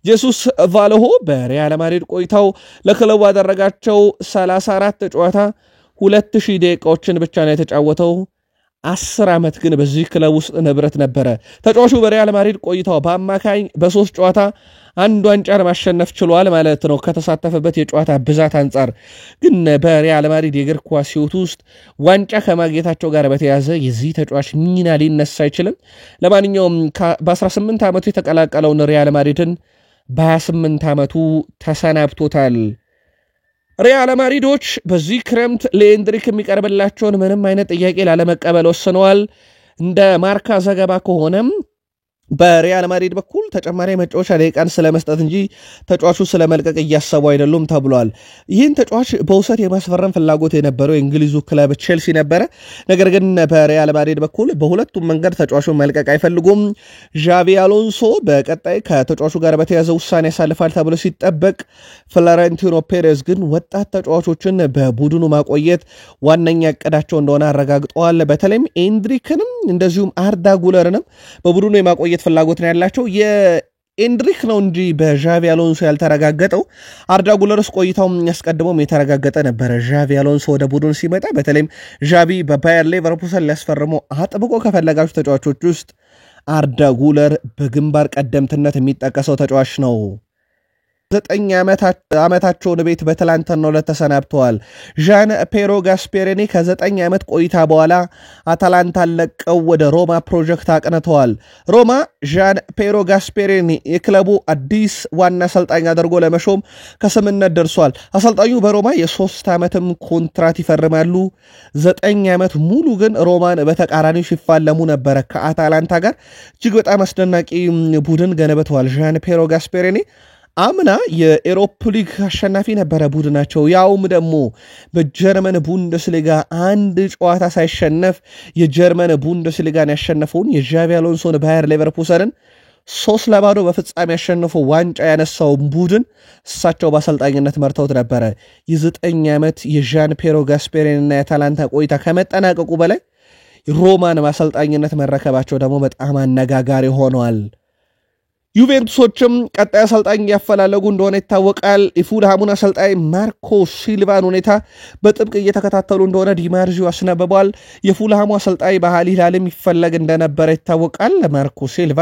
ጄሱስ ቫልሆ በሪያል ማድሪድ ቆይታው ለክለቡ ያደረጋቸው 34 ጨዋታ 2000 ደቂቃዎችን ብቻ ነው የተጫወተው። 10 ዓመት ግን በዚህ ክለብ ውስጥ ንብረት ነበረ። ተጫዋቹ በሪያል ማድሪድ ቆይታው በአማካኝ በ3 ጨዋታ አንድ ዋንጫን ማሸነፍ ችሏል ማለት ነው። ከተሳተፈበት የጨዋታ ብዛት አንጻር ግን በሪያል ማድሪድ የእግር ኳስ ሕይወት ውስጥ ዋንጫ ከማግኘታቸው ጋር በተያያዘ የዚህ ተጫዋች ሚና ሊነሳ አይችልም። ለማንኛውም በ18 ዓመቱ የተቀላቀለውን ሪያል ማድሪድን በ28 ዓመቱ ተሰናብቶታል። ሪያል ማድሪዶች በዚህ ክረምት ለኤንድሪክ የሚቀርብላቸውን ምንም አይነት ጥያቄ ላለመቀበል ወስነዋል። እንደ ማርካ ዘገባ ከሆነም በሪያል ማድሪድ በኩል ተጨማሪ መጫወቻ ደቂቃን ስለመስጠት እንጂ ተጫዋቹ ስለመልቀቅ እያሰቡ አይደሉም ተብሏል። ይህን ተጫዋች በውሰት የማስፈረም ፍላጎት የነበረው የእንግሊዙ ክለብ ቼልሲ ነበረ። ነገር ግን በሪያል ማድሪድ በኩል በሁለቱም መንገድ ተጫዋቹን መልቀቅ አይፈልጉም። ዣቪ አሎንሶ በቀጣይ ከተጫዋቹ ጋር በተያዘ ውሳኔ ያሳልፋል ተብሎ ሲጠበቅ፣ ፍሎሬንቲኖ ፔሬዝ ግን ወጣት ተጫዋቾችን በቡድኑ ማቆየት ዋነኛ እቅዳቸው እንደሆነ አረጋግጠዋል። በተለይም ኤንድሪክንም እንደዚሁም አርዳ ጉለርንም በቡድኑ የማቆየት ፍላጎት ነው ያላቸው። የኤንድሪክ ነው እንጂ በዣቪ አሎንሶ ያልተረጋገጠው። አርዳ ጉለርስ ቆይታው ያስቀድመውም የተረጋገጠ ነበረ። ዣቪ አሎንሶ ወደ ቡድን ሲመጣ በተለይም ዣቪ በባየር ሌቨርኩሰን ሊያስፈርመው አጥብቆ ከፈለጋቸው ተጫዋቾች ውስጥ አርዳ ጉለር በግንባር ቀደምትነት የሚጠቀሰው ተጫዋች ነው። 9 ዓመታቸውን ቤት በትላንትናው ዕለት ተሰናብተዋል። ዣን ፔሮ ጋስፔሪኒ ከ9 ዓመት ቆይታ በኋላ አታላንታን ለቀው ወደ ሮማ ፕሮጀክት አቅንተዋል። ሮማ ዣን ፔሮ ጋስፔሪኒ የክለቡ አዲስ ዋና አሰልጣኝ አድርጎ ለመሾም ከስምነት ደርሷል። አሰልጣኙ በሮማ የ3 ዓመትም ኮንትራት ይፈርማሉ። 9 ዓመት ሙሉ ግን ሮማን በተቃራኒው ሲፋለሙ ነበረ ከአታላንታ ጋር። እጅግ በጣም አስደናቂ ቡድን ገንብተዋል። ዣን ፔሮ ጋስፔሪኒ አምና የኤሮፕ ሊግ አሸናፊ ነበረ ቡድናቸው። ያውም ደግሞ በጀርመን ቡንደስሊጋ አንድ ጨዋታ ሳይሸነፍ የጀርመን ቡንደስሊጋን ያሸነፈውን የዣቪ አሎንሶን ባየር ሌቨርኩሰንን 3-0 በፍጻሜ ያሸነፈው ዋንጫ ያነሳው ቡድን እሳቸው በአሰልጣኝነት መርተውት ነበረ። የ9 ዓመት የዣን ፔሮ ጋስፔሪኒና የአታላንታ ቆይታ ከመጠናቀቁ በላይ ሮማን በአሰልጣኝነት መረከባቸው ደግሞ በጣም አነጋጋሪ ሆነዋል። ዩቬንቱሶችም ቀጣይ አሰልጣኝ ያፈላለጉ እንደሆነ ይታወቃል። የፉልሃሙን አሰልጣኝ ማርኮ ሲልቫን ሁኔታ በጥብቅ እየተከታተሉ እንደሆነ ዲማርዚዮ አስነብቧል። የፉልሃሙ አሰልጣኝ በአል ሂላልም ይፈለግ እንደነበረ ይታወቃል። ማርኮ ሲልቫ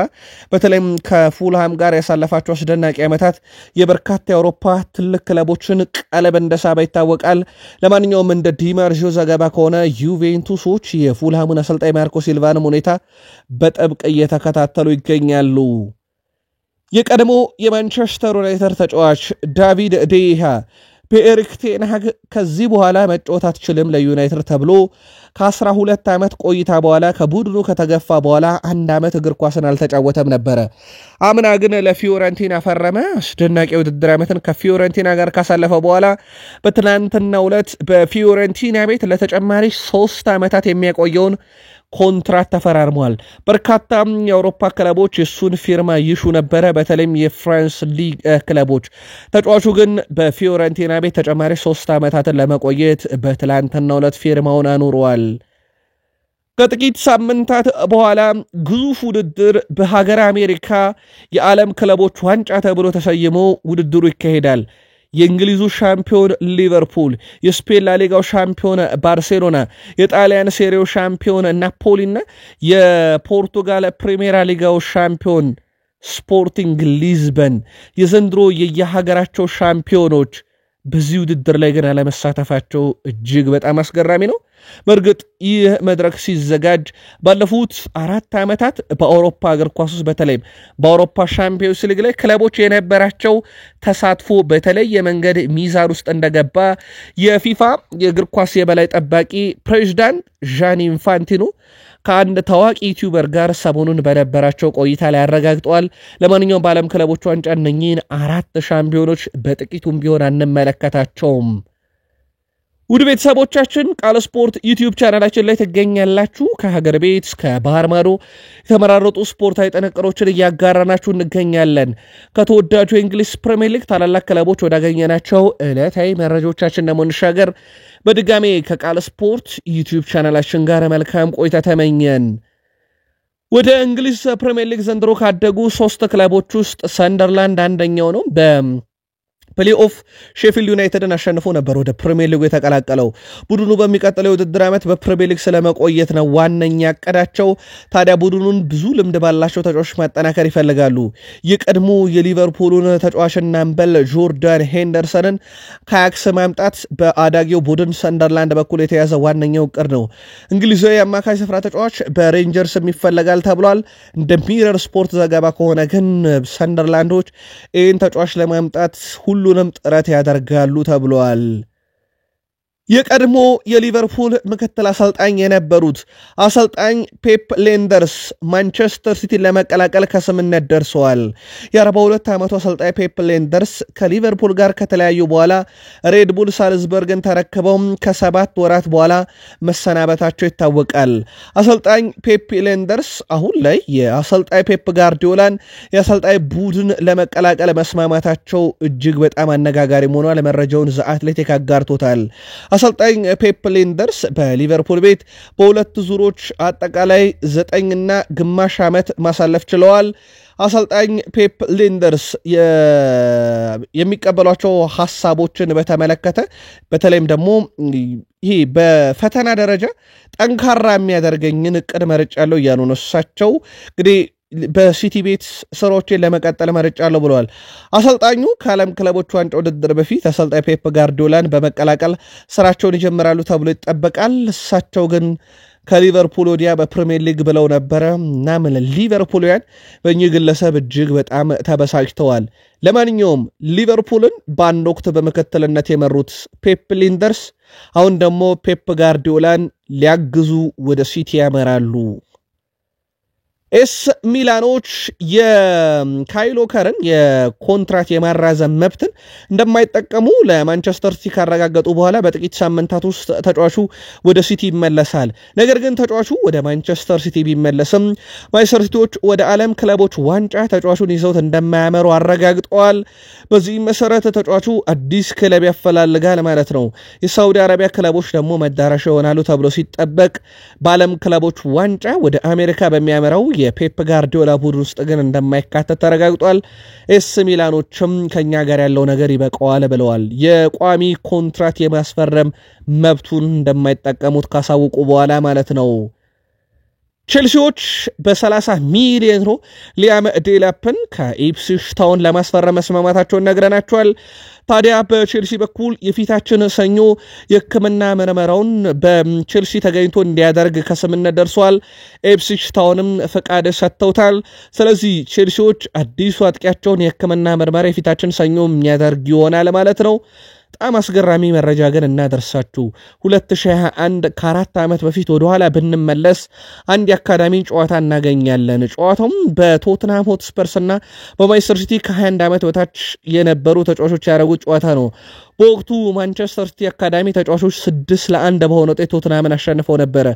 በተለይም ከፉልሃም ጋር ያሳለፋቸው አስደናቂ ዓመታት የበርካታ የአውሮፓ ትልቅ ክለቦችን ቀለብ እንደሳበ ይታወቃል። ለማንኛውም እንደ ዲማርዚዮ ዘገባ ከሆነ ዩቬንቱሶች የፉልሃሙን አሰልጣኝ ማርኮ ሲልቫንም ሁኔታ በጥብቅ እየተከታተሉ ይገኛሉ። የቀድሞ የማንቸስተር ዩናይትድ ተጫዋች ዳቪድ ዴሃ በኤሪክ ቴን ሃግ ከዚህ በኋላ መጫወት አትችልም ለዩናይትድ ተብሎ ከ12 ዓመት ቆይታ በኋላ ከቡድኑ ከተገፋ በኋላ 1 ዓመት እግር ኳስን አልተጫወተም ነበረ። አምና ግን ለፊዮረንቲና ፈረመ። አስደናቂ ውድድር ዓመትን ከፊዮረንቲና ጋር ካሳለፈ በኋላ በትናንትናው ዕለት በፊዮረንቲና ቤት ለተጨማሪ 3 ዓመታት የሚያቆየውን ኮንትራት ተፈራርሟል። በርካታ የአውሮፓ ክለቦች የሱን ፊርማ ይሹ ነበረ፣ በተለይም የፍራንስ ሊግ ክለቦች። ተጫዋቹ ግን በፊዮረንቲና ቤት ተጨማሪ 3 ዓመታትን ለመቆየት በትላንትናው ዕለት ፊርማውን አኑሯል። ከጥቂት ሳምንታት በኋላ ግዙፍ ውድድር በሀገር አሜሪካ የዓለም ክለቦች ዋንጫ ተብሎ ተሰይሞ ውድድሩ ይካሄዳል። የእንግሊዙ ሻምፒዮን ሊቨርፑል፣ የስፔን ላሊጋው ሻምፒዮን ባርሴሎና፣ የጣሊያን ሴሪው ሻምፒዮን ናፖሊና የፖርቱጋል ፕሪሜራ ሊጋው ሻምፒዮን ስፖርቲንግ ሊዝበን የዘንድሮ የየሀገራቸው ሻምፒዮኖች በዚህ ውድድር ላይ ግን አለመሳተፋቸው እጅግ በጣም አስገራሚ ነው። በእርግጥ ይህ መድረክ ሲዘጋጅ ባለፉት 4 ዓመታት በአውሮፓ እግር ኳስ ውስጥ በተለይም በአውሮፓ ሻምፒዮንስ ሊግ ላይ ክለቦች የነበራቸው ተሳትፎ በተለየ መንገድ ሚዛን ውስጥ እንደገባ የፊፋ የእግር ኳስ የበላይ ጠባቂ ፕሬዝዳንት ዣኒ ኢንፋንቲኖ ከአንድ ታዋቂ ዩቲዩበር ጋር ሰሞኑን በነበራቸው ቆይታ ላይ አረጋግጠዋል። ለማንኛውም በዓለም ክለቦች ዋንጫ እነኚህን 4 ሻምፒዮኖች በጥቂቱም ቢሆን አንመለከታቸውም። ውድ ቤተሰቦቻችን ቃል ስፖርት ዩቲዩብ ቻናላችን ላይ ትገኛላችሁ። ከሀገር ቤት እስከ ባህር ማዶ የተመራረጡ ስፖርታዊ ጥንቅሮችን እያጋራናችሁ እንገኛለን። ከተወዳጁ የእንግሊዝ ፕሪሚየር ሊግ ታላላቅ ክለቦች ወዳገኘናቸው ዕለታዊ መረጃዎቻችን ደግሞ እንሻገር። በድጋሜ ከቃል ስፖርት ዩቲዩብ ቻናላችን ጋር መልካም ቆይታ ተመኘን። ወደ እንግሊዝ ፕሪሚየር ሊግ ዘንድሮ ካደጉ 3 ክለቦች ውስጥ ሰንደርላንድ አንደኛው ነው። ፕሌኦፍ ሼፊልድ ዩናይትድን አሸንፎ ነበር ወደ ፕሪሚየር ሊጉ የተቀላቀለው። ቡድኑ በሚቀጥለው የውድድር ዓመት በፕሪሚየር ሊግ ስለመቆየት ነው ዋነኛ ዕቅዳቸው። ታዲያ ቡድኑን ብዙ ልምድ ባላቸው ተጫዋቾች ማጠናከር ይፈልጋሉ። የቀድሞ የሊቨርፑሉን ተጫዋችና አምበል ጆርዳን ሄንደርሰንን ከአያክስ ማምጣት በአዳጊው ቡድን ሰንደርላንድ በኩል የተያዘ ዋነኛው ዕቅድ ነው። እንግሊዛዊ አማካይ ስፍራ ተጫዋች በሬንጀርስ ይፈለጋል ተብሏል። እንደ ሚረር ስፖርት ዘገባ ከሆነ ግን ሰንደርላንዶች ይህን ተጫዋች ለማምጣት ሁሉንም ጥረት ያደርጋሉ ተብሏል። የቀድሞ የሊቨርፑል ምክትል አሰልጣኝ የነበሩት አሰልጣኝ ፔፕ ሌንደርስ ማንቸስተር ሲቲን ለመቀላቀል ከስምነት ደርሰዋል። የ42 ዓመቱ አሰልጣኝ ፔፕ ሌንደርስ ከሊቨርፑል ጋር ከተለያዩ በኋላ ሬድቡል ሳልዝበርግን ተረክበው ከ7 ወራት በኋላ መሰናበታቸው ይታወቃል። አሰልጣኝ ፔፕ ሌንደርስ አሁን ላይ የአሰልጣኝ ፔፕ ጋርዲዮላን የአሰልጣኝ ቡድን ለመቀላቀል መስማማታቸው እጅግ በጣም አነጋጋሪ ሆኗል። መረጃውን ዘ አትሌቲክ አጋርቶታል። አሰልጣኝ ፔፕ ሌንደርስ በሊቨርፑል ቤት በ2 ዙሮች አጠቃላይ 9.5 ዓመት ማሳለፍ ችለዋል። አሰልጣኝ ፔፕ ሌንደርስ የሚቀበሏቸው ሐሳቦችን በተመለከተ በተለይም ደግሞ ይሄ በፈተና ደረጃ ጠንካራ የሚያደርገኝን ዕቅድ መርጫለሁ እያሉ ነው። እሳቸው እንግዲህ በሲቲ ቤት ስራዎችን ለመቀጠል መርጫለሁ ብለዋል። አሰልጣኙ ከዓለም ክለቦች ዋንጫ ውድድር በፊት አሰልጣኝ ፔፕ ጋርዲዮላን በመቀላቀል ስራቸውን ይጀምራሉ ተብሎ ይጠበቃል። እሳቸው ግን ከሊቨርፑል ወዲያ በፕሪሚየር ሊግ ብለው ነበረ። እናም ሊቨርፑልያን በእኚህ ግለሰብ እጅግ በጣም ተበሳጭተዋል። ለማንኛውም ሊቨርፑልን በአንድ ወቅት በምክትልነት የመሩት ፔፕ ሌንደርስ አሁን ደግሞ ፔፕ ጋርዲዮላን ሊያግዙ ወደ ሲቲ ያመራሉ። ኤስ ሚላኖች የካይል ዎከርን የኮንትራት የማራዘም መብትን እንደማይጠቀሙ ለማንቸስተር ሲቲ ካረጋገጡ በኋላ በጥቂት ሳምንታት ውስጥ ተጫዋቹ ወደ ሲቲ ይመለሳል። ነገር ግን ተጫዋቹ ወደ ማንቸስተር ሲቲ ቢመለስም ማንቸስተር ሲቲዎች ወደ ዓለም ክለቦች ዋንጫ ተጫዋቹን ይዘውት እንደማያመሩ አረጋግጠዋል። በዚህ መሰረት ተጫዋቹ አዲስ ክለብ ያፈላልጋል ማለት ነው። የሳውዲ አረቢያ ክለቦች ደግሞ መዳረሻ ይሆናሉ ተብሎ ሲጠበቅ በዓለም ክለቦች ዋንጫ ወደ አሜሪካ በሚያመራው የፔፕ ጋርዲዮላ ቡድን ውስጥ ግን እንደማይካተት ተረጋግጧል። ኤስ ሚላኖችም ከኛ ጋር ያለው ነገር ይበቃዋል ብለዋል። የቋሚ ኮንትራት የማስፈረም መብቱን እንደማይጠቀሙት ካሳውቁ በኋላ ማለት ነው። ቼልሲዎች በ30 ሚሊዮን ሊያም ዴላፕን ከኢፕስዊች ታውን ለማስፈረም መስማማታቸውን ነግረናቸዋል። ታዲያ በቼልሲ በኩል የፊታችን ሰኞ የሕክምና ምርመራውን በቼልሲ ተገኝቶ እንዲያደርግ ከስምነት ደርሷል። ኢፕስዊች ታውንም ፈቃድ ሰጥተውታል። ስለዚህ ቼልሲዎች አዲሱ አጥቂያቸውን የሕክምና ምርመራ የፊታችን ሰኞ የሚያደርግ ይሆናል ማለት ነው። በጣም አስገራሚ መረጃ ግን እናደርሳችሁ። 2021 ከ4 ዓመት በፊት ወደኋላ ብንመለስ አንድ የአካዳሚ ጨዋታ እናገኛለን። ጨዋታውም በቶትንሃም ሆትስፐርስ እና በማንቸስተር ሲቲ ከ21 ዓመት በታች የነበሩ ተጫዋቾች ያደረጉት ጨዋታ ነው። በወቅቱ ማንቸስተር ሲቲ አካዳሚ ተጫዋቾች 6-1 በሆነ ውጤት ቶተንሃምን አሸንፈው ነበር።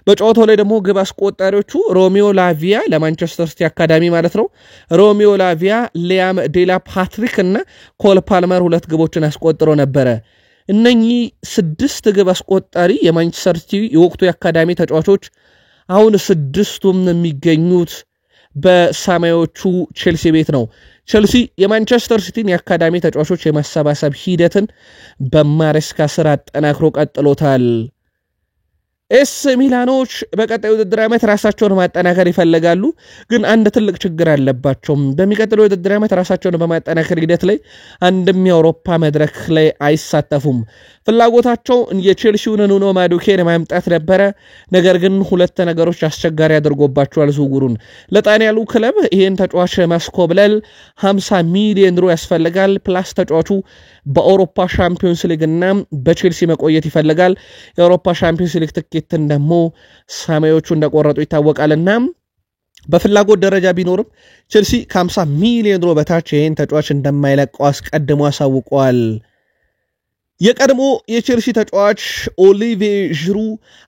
በጨዋታው ላይ ደግሞ ግብ አስቆጣሪዎቹ ሮሚዮ ላቪያ ለማንቸስተር ሲቲ አካዳሚ ማለት ነው ሮሚዮ ላቪያ፣ ሊያም ዴላ ፓትሪክ እና ኮል ፓልመር 2 ግቦችን አስቆጥሮ ነበር። እነኚህ 6 ግብ አስቆጣሪ የማንቸስተር ሲቲ የወቅቱ የአካዳሚ ተጫዋቾች አሁን 6ቱም የሚገኙት በሰማያዊዎቹ ቼልሲ ቤት ነው። ቼልሲ የማንቸስተር ሲቲን የአካዳሚ ተጫዋቾች የማሰባሰብ ሂደትን በማሬስካ ስራ አጠናክሮ ቀጥሎታል። ኤስ ሚላኖች በቀጣዩ ውድድር ዓመት ራሳቸውን ማጠናከር ይፈልጋሉ፣ ግን አንድ ትልቅ ችግር አለባቸው። በሚቀጥለው ውድድር ዓመት ራሳቸውን በማጠናከር ሂደት ላይ አንድም የአውሮፓ መድረክ ላይ አይሳተፉም። ፍላጎታቸው የቼልሲውን ኑኖ ማዱኬን ማምጣት ነበረ፣ ነገር ግን 2 ነገሮች አስቸጋሪ አድርጎባቸዋል ዝውውሩን። ለጣሊያኑ ክለብ ይሄን ተጫዋች ማስኮብለል 50 ሚሊዮን ዩሮ ያስፈልጋል፣ ፕላስ ተጫዋቹ በአውሮፓ ሻምፒዮንስ ሊግ እና በቼልሲ መቆየት ይፈልጋል። የአውሮፓ ሻምፒዮንስ ሊግ ትኬትን ደግሞ ሰማያዊዎቹ እንደቆረጡ ይታወቃልና በፍላጎት ደረጃ ቢኖርም ቼልሲ ከ50 ሚሊዮን ዩሮ በታች ይሄን ተጫዋች እንደማይለቀው አስቀድሞ አሳውቀዋል። የቀድሞ የቼልሲ ተጫዋች ኦሊቬ ዥሩ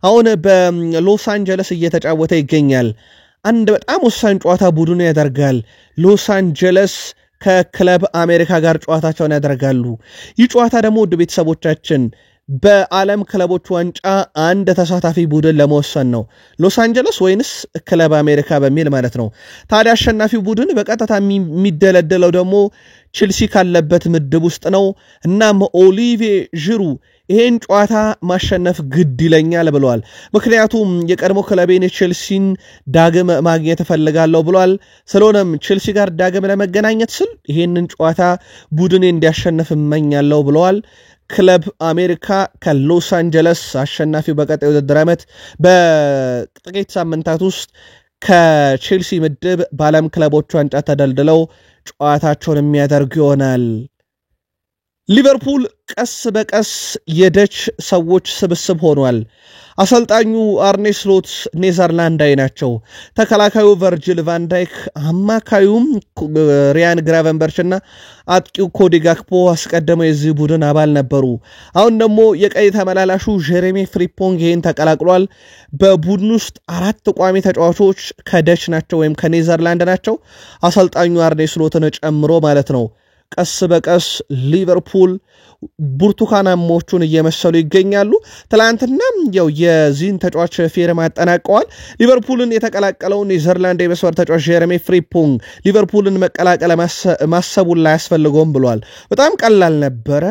አሁን በሎስ አንጀለስ እየተጫወተ ይገኛል። አንድ በጣም ወሳኝ ጨዋታ ቡድኑ ያደርጋል። ሎስ አንጀለስ ከክለብ አሜሪካ ጋር ጨዋታቸውን ያደርጋሉ። ይህ ጨዋታ ደግሞ ውድ ቤተሰቦቻችን በዓለም ክለቦች ዋንጫ አንድ ተሳታፊ ቡድን ለመወሰን ነው። ሎስ አንጀለስ ወይንስ ክለብ አሜሪካ በሚል ማለት ነው። ታዲያ አሸናፊው ቡድን በቀጥታ የሚደለደለው ደግሞ ቼልሲ ካለበት ምድብ ውስጥ ነው። እናም ኦሊቬ ዥሩ ይሄን ጨዋታ ማሸነፍ ግድ ይለኛል ብለዋል። ምክንያቱም የቀድሞ ክለቤን ቼልሲን ዳግም ማግኘት እፈልጋለሁ ብለዋል። ስለሆነም ቼልሲ ጋር ዳግም ለመገናኘት ስል ይሄንን ጨዋታ ቡድኔ እንዲያሸንፍ እመኛለሁ ብለዋል። ክለብ አሜሪካ ከሎስ አንጀለስ አሸናፊው በቀጣዩ ውድድር ዓመት በጥቂት ሳምንታት ውስጥ ከቼልሲ ምድብ በዓለም ክለቦች ዋንጫ ተደልድለው ጨዋታቸውን የሚያደርጉ ይሆናል። ሊቨርፑል ቀስ በቀስ የደች ሰዎች ስብስብ ሆኗል። አሰልጣኙ አርኔ ስሎት ኔዘርላንዳዊ ናቸው። ተከላካዩ ቨርጂል ቫንዳይክ፣ አማካዩም ሪያን ግራቨንበርች እና አጥቂው ኮዲ ጋክፖ አስቀድመው የዚህ ቡድን አባል ነበሩ። አሁን ደግሞ የቀይ ተመላላሹ ጀሬሚ ፍሪምፖንግ ይህን ተቀላቅሏል። በቡድን ውስጥ 4 ቋሚ ተጫዋቾች ከደች ናቸው ወይም ከኔዘርላንድ ናቸው፣ አሰልጣኙ አርኔ ስሎትን ጨምሮ ማለት ነው። ቀስ በቀስ ሊቨርፑል ብርቱካናሞቹን እየመሰሉ ይገኛሉ። ትላንትና የዚህን ተጫዋች ፊርማ አጠናቀዋል። ሊቨርፑልን የተቀላቀለው ኔዘርላንድ የመስመር ተጫዋች ጀሬሚ ፍሪምፖንግ ሊቨርፑልን መቀላቀል ማሰቡን ላይ ያስፈልገውም ብሏል። በጣም ቀላል ነበረ።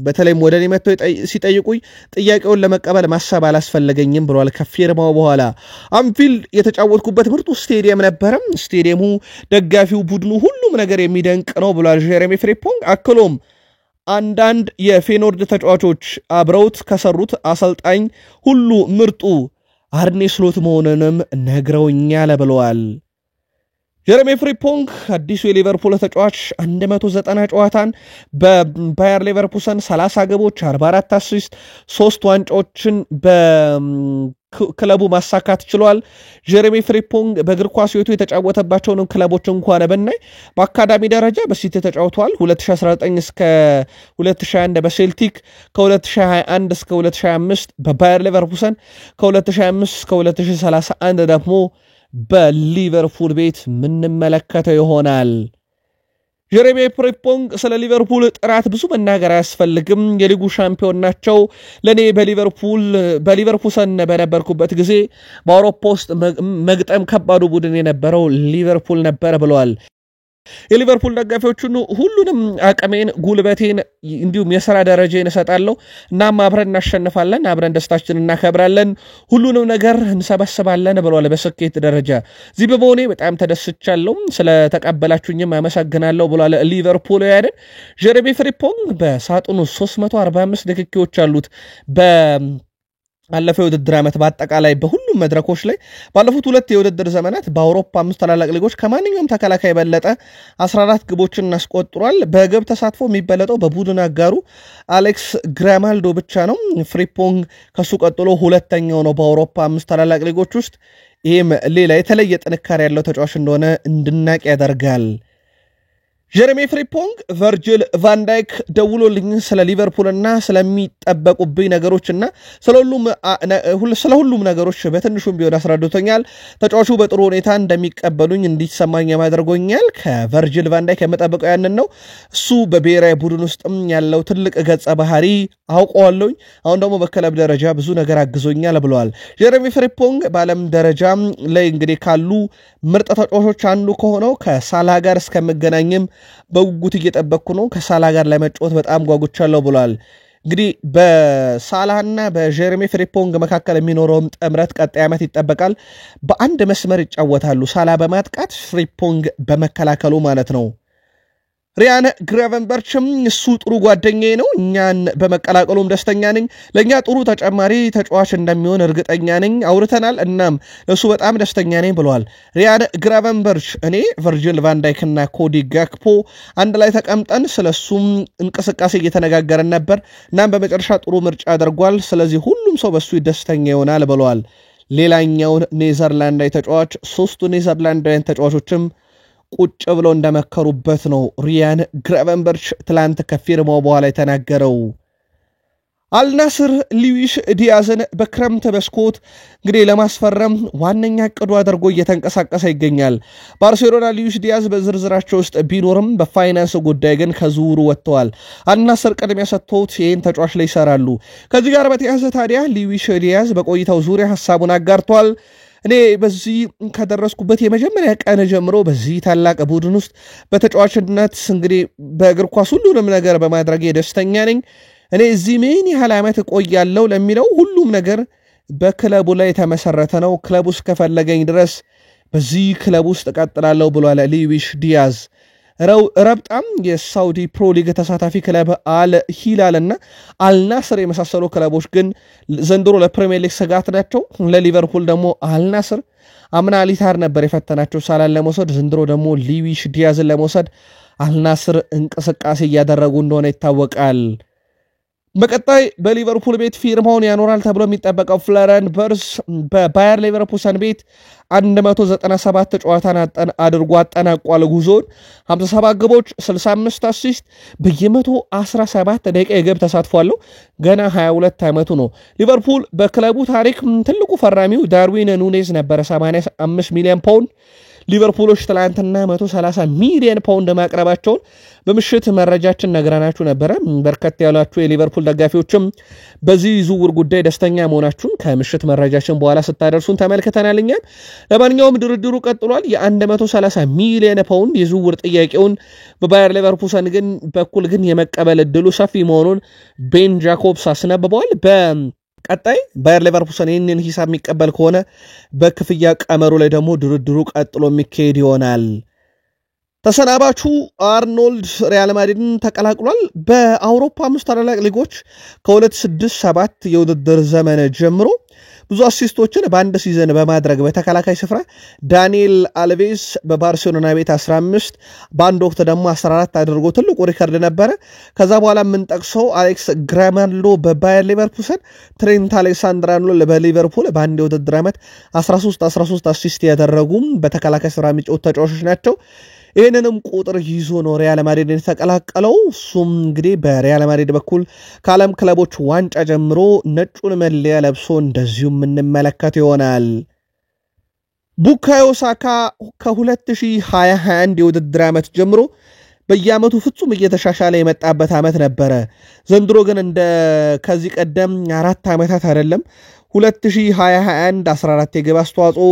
በተለይም ወደ እኔ መጥተው ሲጠይቁኝ ጥያቄውን ለመቀበል ማሰብ አላስፈለገኝም ብሏል። ከፊርማው በኋላ አንፊልድ የተጫወትኩበት ምርጡ ስቴዲየም ነበረ። ስቴዲየሙ፣ ደጋፊው፣ ቡድኑ ሁሉም ነገር የሚደንቅ ነው ብሏል ጀሬሚ ፍሪምፖንግ። አክሎም አንዳንድ የፌኖርድ ተጫዋቾች አብረውት ከሰሩት አሰልጣኝ ሁሉ ምርጡ አርኔ ስሎት መሆኑንም ነግረውኛል ብለዋል። ጀሬሚ ፍሪምፖንግ አዲሱ የሊቨርፑል ተጫዋች 190 ጨዋታን በባየር ሌቨርኩሰን 30 ግቦች 44 አሲስት 3 ዋንጫዎችን በክለቡ ማሳካት ችሏል። ጀሬሚ ፍሪምፖንግ በእግር ኳስ ሕይወቱ የተጫወተባቸውን ክለቦች እንኳን ብናይ በአካዳሚ ደረጃ በሲቲ ተጫውቷል። 2019 እስከ 2021 በሴልቲክ፣ ከ2021 እስከ 2025 በባየር ሌቨርኩሰን፣ ከ2025 እስከ 2031 ደግሞ በሊቨርፑል ቤት ምንመለከተው ይሆናል። ጀሬሚ ፍሪምፖንግ ስለ ሊቨርፑል ጥራት ብዙ መናገር አያስፈልግም። የሊጉ ሻምፒዮን ናቸው። ለኔ በሊቨርፑሰን በነበርኩበት ጊዜ በአውሮፓ ውስጥ መግጠም ከባዱ ቡድን የነበረው ሊቨርፑል ነበር ብለዋል። የሊቨርፑል ደጋፊዎቹን ሁሉንም አቅሜን፣ ጉልበቴን እንዲሁም የሥራ ደረጃን እሰጣለሁ። እናም አብረን እናሸንፋለን፣ አብረን ደስታችንን እናከብራለን፣ ሁሉንም ነገር እንሰበስባለን ብለዋል። በስኬት ደረጃ እዚህ በመሆኔ በጣም ተደስቻለሁ፣ ስለተቀበላችሁኝም አመሰግናለሁ ብለዋል። ሊቨርፑል ያደን ጀሬሚ ፍሪምፖንግ በሳጥኑ 345 ንክኪዎች አሉት። ባለፈው የውድድር ዓመት በአጠቃላይ በሁሉም መድረኮች ላይ ባለፉት 2 የውድድር ዘመናት በአውሮፓ 5 ታላላቅ ሊጎች ከማንኛውም ተከላካይ የበለጠ 14 ግቦችን አስቆጥሯል። በግብ ተሳትፎ የሚበለጠው በቡድን አጋሩ አሌክስ ግራማልዶ ብቻ ነው። ፍሪምፖንግ ከሱ ቀጥሎ 2ኛው ነው በአውሮፓ 5 ታላላቅ ሊጎች ውስጥ። ይህም ሌላ የተለየ ጥንካሬ ያለው ተጫዋች እንደሆነ እንድናቅ ያደርጋል። ጀረሚ ፍሪምፖንግ ቨርጂል ቫን ዳይክ ደውሎልኝ ስለ ሊቨርፑልና ስለሚጠበቁብኝ ነገሮችና ስለሁሉም ነገሮች በትንሹም ቢሆን አስረድቶኛል። ተጫዋቹ በጥሩ ሁኔታ እንደሚቀበሉኝ እንዲሰማኝ ያደርጎኛል። ከቨርጂል ቫን ዳይክ የምጠብቀው ያንን ነው። እሱ በብሔራዊ ቡድን ውስጥም ያለው ትልቅ ገጸ ባህሪ አውቀዋለሁ። አሁን ደግሞ በክለብ ደረጃ ብዙ ነገር አግዞኛል ብለዋል። ጀረሚ ፍሪምፖንግ በዓለም ደረጃ ላይ እንግዲህ ካሉ ምርጥ ተጫዋቾች አንዱ ከሆነው ከሳላ ጋር እስከመገናኘም በጉጉት እየጠበቅኩ ነው። ከሳላ ጋር ለመጫወት በጣም ጓጉቻለሁ ብሏል። እንግዲህ በሳላና በጀረሚ ፍሪምፖንግ መካከል የሚኖረው ጥምረት ቀጣይ ዓመት ይጠበቃል። በአንድ መስመር ይጫወታሉ። ሳላ በማጥቃት ፍሪምፖንግ በመከላከሉ ማለት ነው። ሪያን ግራቨንበርችም እሱ ጥሩ ጓደኛዬ ነው። እኛን በመቀላቀሉም ደስተኛ ነኝ። ለኛ ጥሩ ተጨማሪ ተጫዋች እንደሚሆን እርግጠኛ ነኝ። አውርተናል። እናም እሱ በጣም ደስተኛ ነኝ ብለዋል። ሪያን ግራቨንበርች እኔ ቨርጂል ቫን ዳይክ እና ኮዲ ጋክፖ አንድ ላይ ተቀምጠን ስለሱም እንቅስቃሴ እየተነጋገረን ነበር። እናም በመጨረሻ ጥሩ ምርጫ አድርጓል። ስለዚህ ሁሉም ሰው በሱ ደስተኛ ይሆናል ብለዋል። ሌላኛውን ኔዘርላንዳዊ ተጫዋች ሶስቱ ኔዘርላንዳውያን ተጫዋቾችም ቁጭ ብለው እንደመከሩበት ነው ሪያን ግራቨንበርች ትላንት ከፊርማው በኋላ የተናገረው። አልናስር ሉዊስ ዲያዝን በክረምት መስኮት እንግዲህ ለማስፈረም ዋነኛ ዕቅዱ አድርጎ እየተንቀሳቀሰ ይገኛል። ባርሴሎና ሉዊስ ዲያዝ በዝርዝራቸው ውስጥ ቢኖርም በፋይናንስ ጉዳይ ግን ከዝውውሩ ወጥተዋል። አልናስር ቅድሚያ ሰጥተውት ይህን ተጫዋች ላይ ይሰራሉ። ከዚህ ጋር በተያያዘ ታዲያ ሉዊስ ዲያዝ በቆይታው ዙሪያ ሐሳቡን አጋርቷል። እኔ በዚህ ከደረስኩበት የመጀመሪያ ቀን ጀምሮ በዚህ ታላቅ ቡድን ውስጥ በተጫዋችነት እንግዲህ በእግር ኳስ ሁሉንም ነገር በማድረግ ደስተኛ ነኝ። እኔ እዚህ ምን ያህል ዓመት እቆያለሁ ለሚለው ሁሉም ነገር በክለቡ ላይ የተመሰረተ ነው። ክለቡ ውስጥ ከፈለገኝ ድረስ በዚህ ክለብ ውስጥ እቀጥላለሁ ብሏል ሉዊስ ዲያዝ። ረብጣም የሳውዲ ፕሮ ሊግ ተሳታፊ ክለብ አል ሂላልና አልናስር የመሳሰሉ ክለቦች ግን ዘንድሮ ለፕሪሚየር ሊግ ስጋት ናቸው። ለሊቨርፑል ደግሞ አልናስር አምና አሊታር ነበር የፈተናቸው ሳላን ለመውሰድ፣ ዘንድሮ ደግሞ ሉዊስ ዲያዝን ለመውሰድ አልናስር እንቅስቃሴ እያደረጉ እንደሆነ ይታወቃል። በቀጣይ በሊቨርፑል ቤት ፊርማውን ያኖራል ተብሎ የሚጠበቀው ፍሎሪያን ቨርትዝ በባየር ሌቨርኩሰን ቤት 197 ጨዋታን አድርጎ አጠናቋል። ጉዞን 57 ግቦች፣ 65 አሲስት፣ በየ117 ደቂቃ የግብ ተሳትፏል። ገና 22 ዓመቱ ነው። ሊቨርፑል በክለቡ ታሪክ ትልቁ ፈራሚው ዳርዊን ኑኔዝ ነበረ 85 ሚሊዮን ፓውንድ። ሊቨርፑሎች ትላንትና 130 ሚሊዮን ፓውንድ ማቅረባቸውን በምሽት መረጃችን ነግረናችሁ ነበረ። በርከት ያላችሁ የሊቨርፑል ደጋፊዎችም በዚህ ዝውውር ጉዳይ ደስተኛ መሆናችሁን ከምሽት መረጃችን በኋላ ስታደርሱን ተመልክተናልኛ። ለማንኛውም ድርድሩ ቀጥሏል። የ130 ሚሊዮን ፓውንድ የዝውውር ጥያቄውን በባየር ሌቨርኩሰን ግን በኩል ግን የመቀበል እድሉ ሰፊ መሆኑን ቤን ጃኮብስ አስነብበዋል። ቀጣይ ባየር ሌቨርኩሰን ይህንን ሂሳብ የሚቀበል ከሆነ በክፍያ ቀመሩ ላይ ደግሞ ድርድሩ ቀጥሎ የሚካሄድ ይሆናል። ተሰናባቹ አርኖልድ ሪያል ማድሪድን ተቀላቅሏል። በአውሮፓ 5 ታላላቅ ሊጎች ከ2006-7 የውድድር ዘመን ጀምሮ ብዙ አሲስቶችን በአንድ ሲዘን በማድረግ በተከላካይ ስፍራ ዳንኤል አልቬስ በባርሴሎና ቤት 15 በአንድ ወቅት ደግሞ 14 አድርጎ ትልቁ ሪከርድ ነበረ። ከዛ በኋላ የምንጠቅሰው አሌክስ ግራማንሎ በባየር ሌቨርኩሰን፣ ትሬንት አሌክሳንድር-አርኖልድ በሊቨርፑል በአንድ የውድድር ዓመት 13 አሲስት ያደረጉም በተከላካይ ስፍራ የሚጫወቱ ተጫዋቾች ናቸው። ይህንንም ቁጥር ይዞ ነው ሪያል ማድሪድን የተቀላቀለው። እሱም እንግዲህ በሪያል ማድሪድ በኩል ከዓለም ክለቦች ዋንጫ ጀምሮ ነጩን መለያ ለብሶ እንደዚሁ የምንመለከት ይሆናል። ቡካዮ ሳካ ከ2021 የውድድር ዓመት ጀምሮ በየዓመቱ ፍጹም እየተሻሻለ የመጣበት ዓመት ነበረ። ዘንድሮ ግን እንደ ከዚህ ቀደም 4 ዓመታት አይደለም። 2021 14 የግብ አስተዋጽኦ፣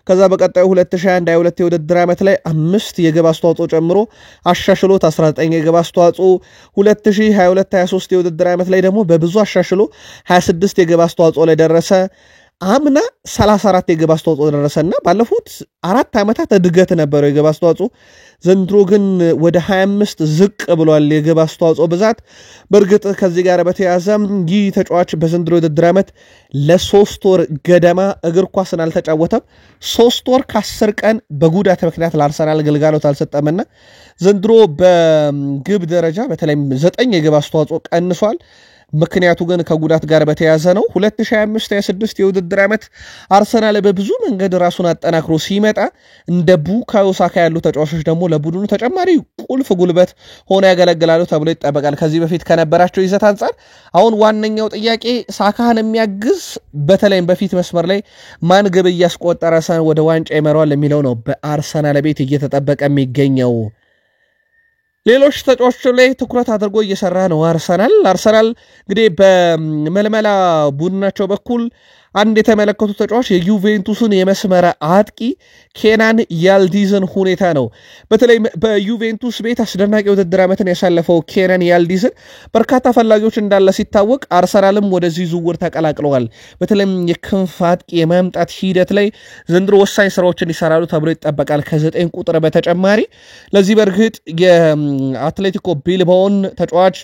ከዛ በቀጣዩ 2021-22 የውድድር ዓመት ላይ 5 የግብ አስተዋጽኦ ጨምሮ አሻሽሎት 19 የግብ አስተዋጽኦ፣ 2022-23 የውድድር ዓመት ላይ ደግሞ በብዙ አሻሽሎ 26 የግብ አስተዋጽኦ ላይ ደረሰ። አምና 34 የግብ አስተዋጽኦ ደረሰና ባለፉት 4 ዓመታት እድገት ነበረው የግብ አስተዋጽኦ። ዘንድሮ ግን ወደ 25 ዝቅ ብሏል የግብ አስተዋጽኦ ብዛት። በእርግጥ ከዚህ ጋር በተያያዘ ይህ ተጫዋች በዘንድሮ የውድድር ዓመት ለ3 ወር ገደማ እግር ኳስን አልተጫወተም። 3 ወር ከ10 ቀን በጉዳት ምክንያት ለአርሰናል ግልጋሎት አልሰጠምና ዘንድሮ በግብ ደረጃ በተለይም 9 የግብ አስተዋጽኦ ቀንሷል። ምክንያቱ ግን ከጉዳት ጋር በተያያዘ ነው 2025-26 የውድድር ዓመት አርሰናል በብዙ መንገድ ራሱን አጠናክሮ ሲመጣ እንደ ቡካዮ ሳካ ያሉ ተጫዋቾች ደግሞ ለቡድኑ ተጨማሪ ቁልፍ ጉልበት ሆነ ያገለግላሉ ተብሎ ይጠበቃል ከዚህ በፊት ከነበራቸው ይዘት አንፃር አሁን ዋነኛው ጥያቄ ሳካን የሚያግዝ በተለይም በፊት መስመር ላይ ማን ግብ ያስቆጠረ ወደ ዋንጫ ይመራዋል የሚለው ነው በአርሰናል ቤት እየተጠበቀ የሚገኘው ሌሎች ተጫዋቾች ላይ ትኩረት አድርጎ እየሰራ ነው አርሰናል እንግዲህ በመልመላ ቡድናቸው በኩል አንድ የተመለከቱ ተጫዋች የዩቬንቱስን የመስመር አጥቂ ኬናን ያልዲዝን ሁኔታ ነው በተለይ በዩቬንቱስ ቤት አስደናቂ ውድድር ዓመትን ያሳለፈው ኬናን ያልዲዝን በርካታ ፈላጊዎች እንዳለ ሲታወቅ አርሰናልም ወደዚህ ዝውውር ተቀላቅለዋል በተለይም የክንፍ አጥቂ የማምጣት ሂደት ላይ ዘንድሮ ወሳኝ ስራዎችን ይሰራሉ ተብሎ ይጠበቃል ከ9 ቁጥር በተጨማሪ ለዚህ በርግጥ የአትሌቲኮ ቢልባኦን ተጫዋች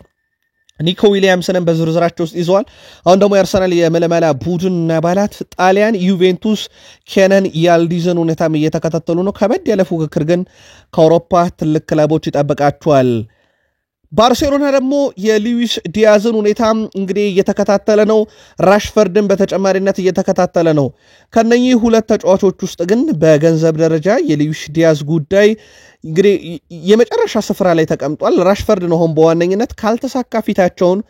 ኒኮ ዊሊያምስንም በዝርዝራቸው ውስጥ ይዘዋል አሁን ደግሞ የአርሰናል የመለመላ ቡድን አባላት ጣሊያን ዩቬንቱስ ኬናን ያልዲዝን ሁኔታም እየተከታተሉ ነው ከበድ ያለ ፉክክር ግን ከአውሮፓ ትልቅ ክለቦች ይጠብቃቸዋል ባርሴሎና ደግሞ የሉዊስ ዲያዝን ሁኔታ እንግዲህ እየተከታተለ ነው ራሽፈርድን በተጨማሪነት እየተከታተለ ነው ከነኚህ ሁለት ተጫዋቾች ውስጥ ግን በገንዘብ ደረጃ የሉዊስ ዲያዝ ጉዳይ እንግዲህ የመጨረሻ ስፍራ ላይ ተቀምጧል ራሽፈርድ ነው ሆን በዋነኝነት ካልተሳካ ፊታቸውን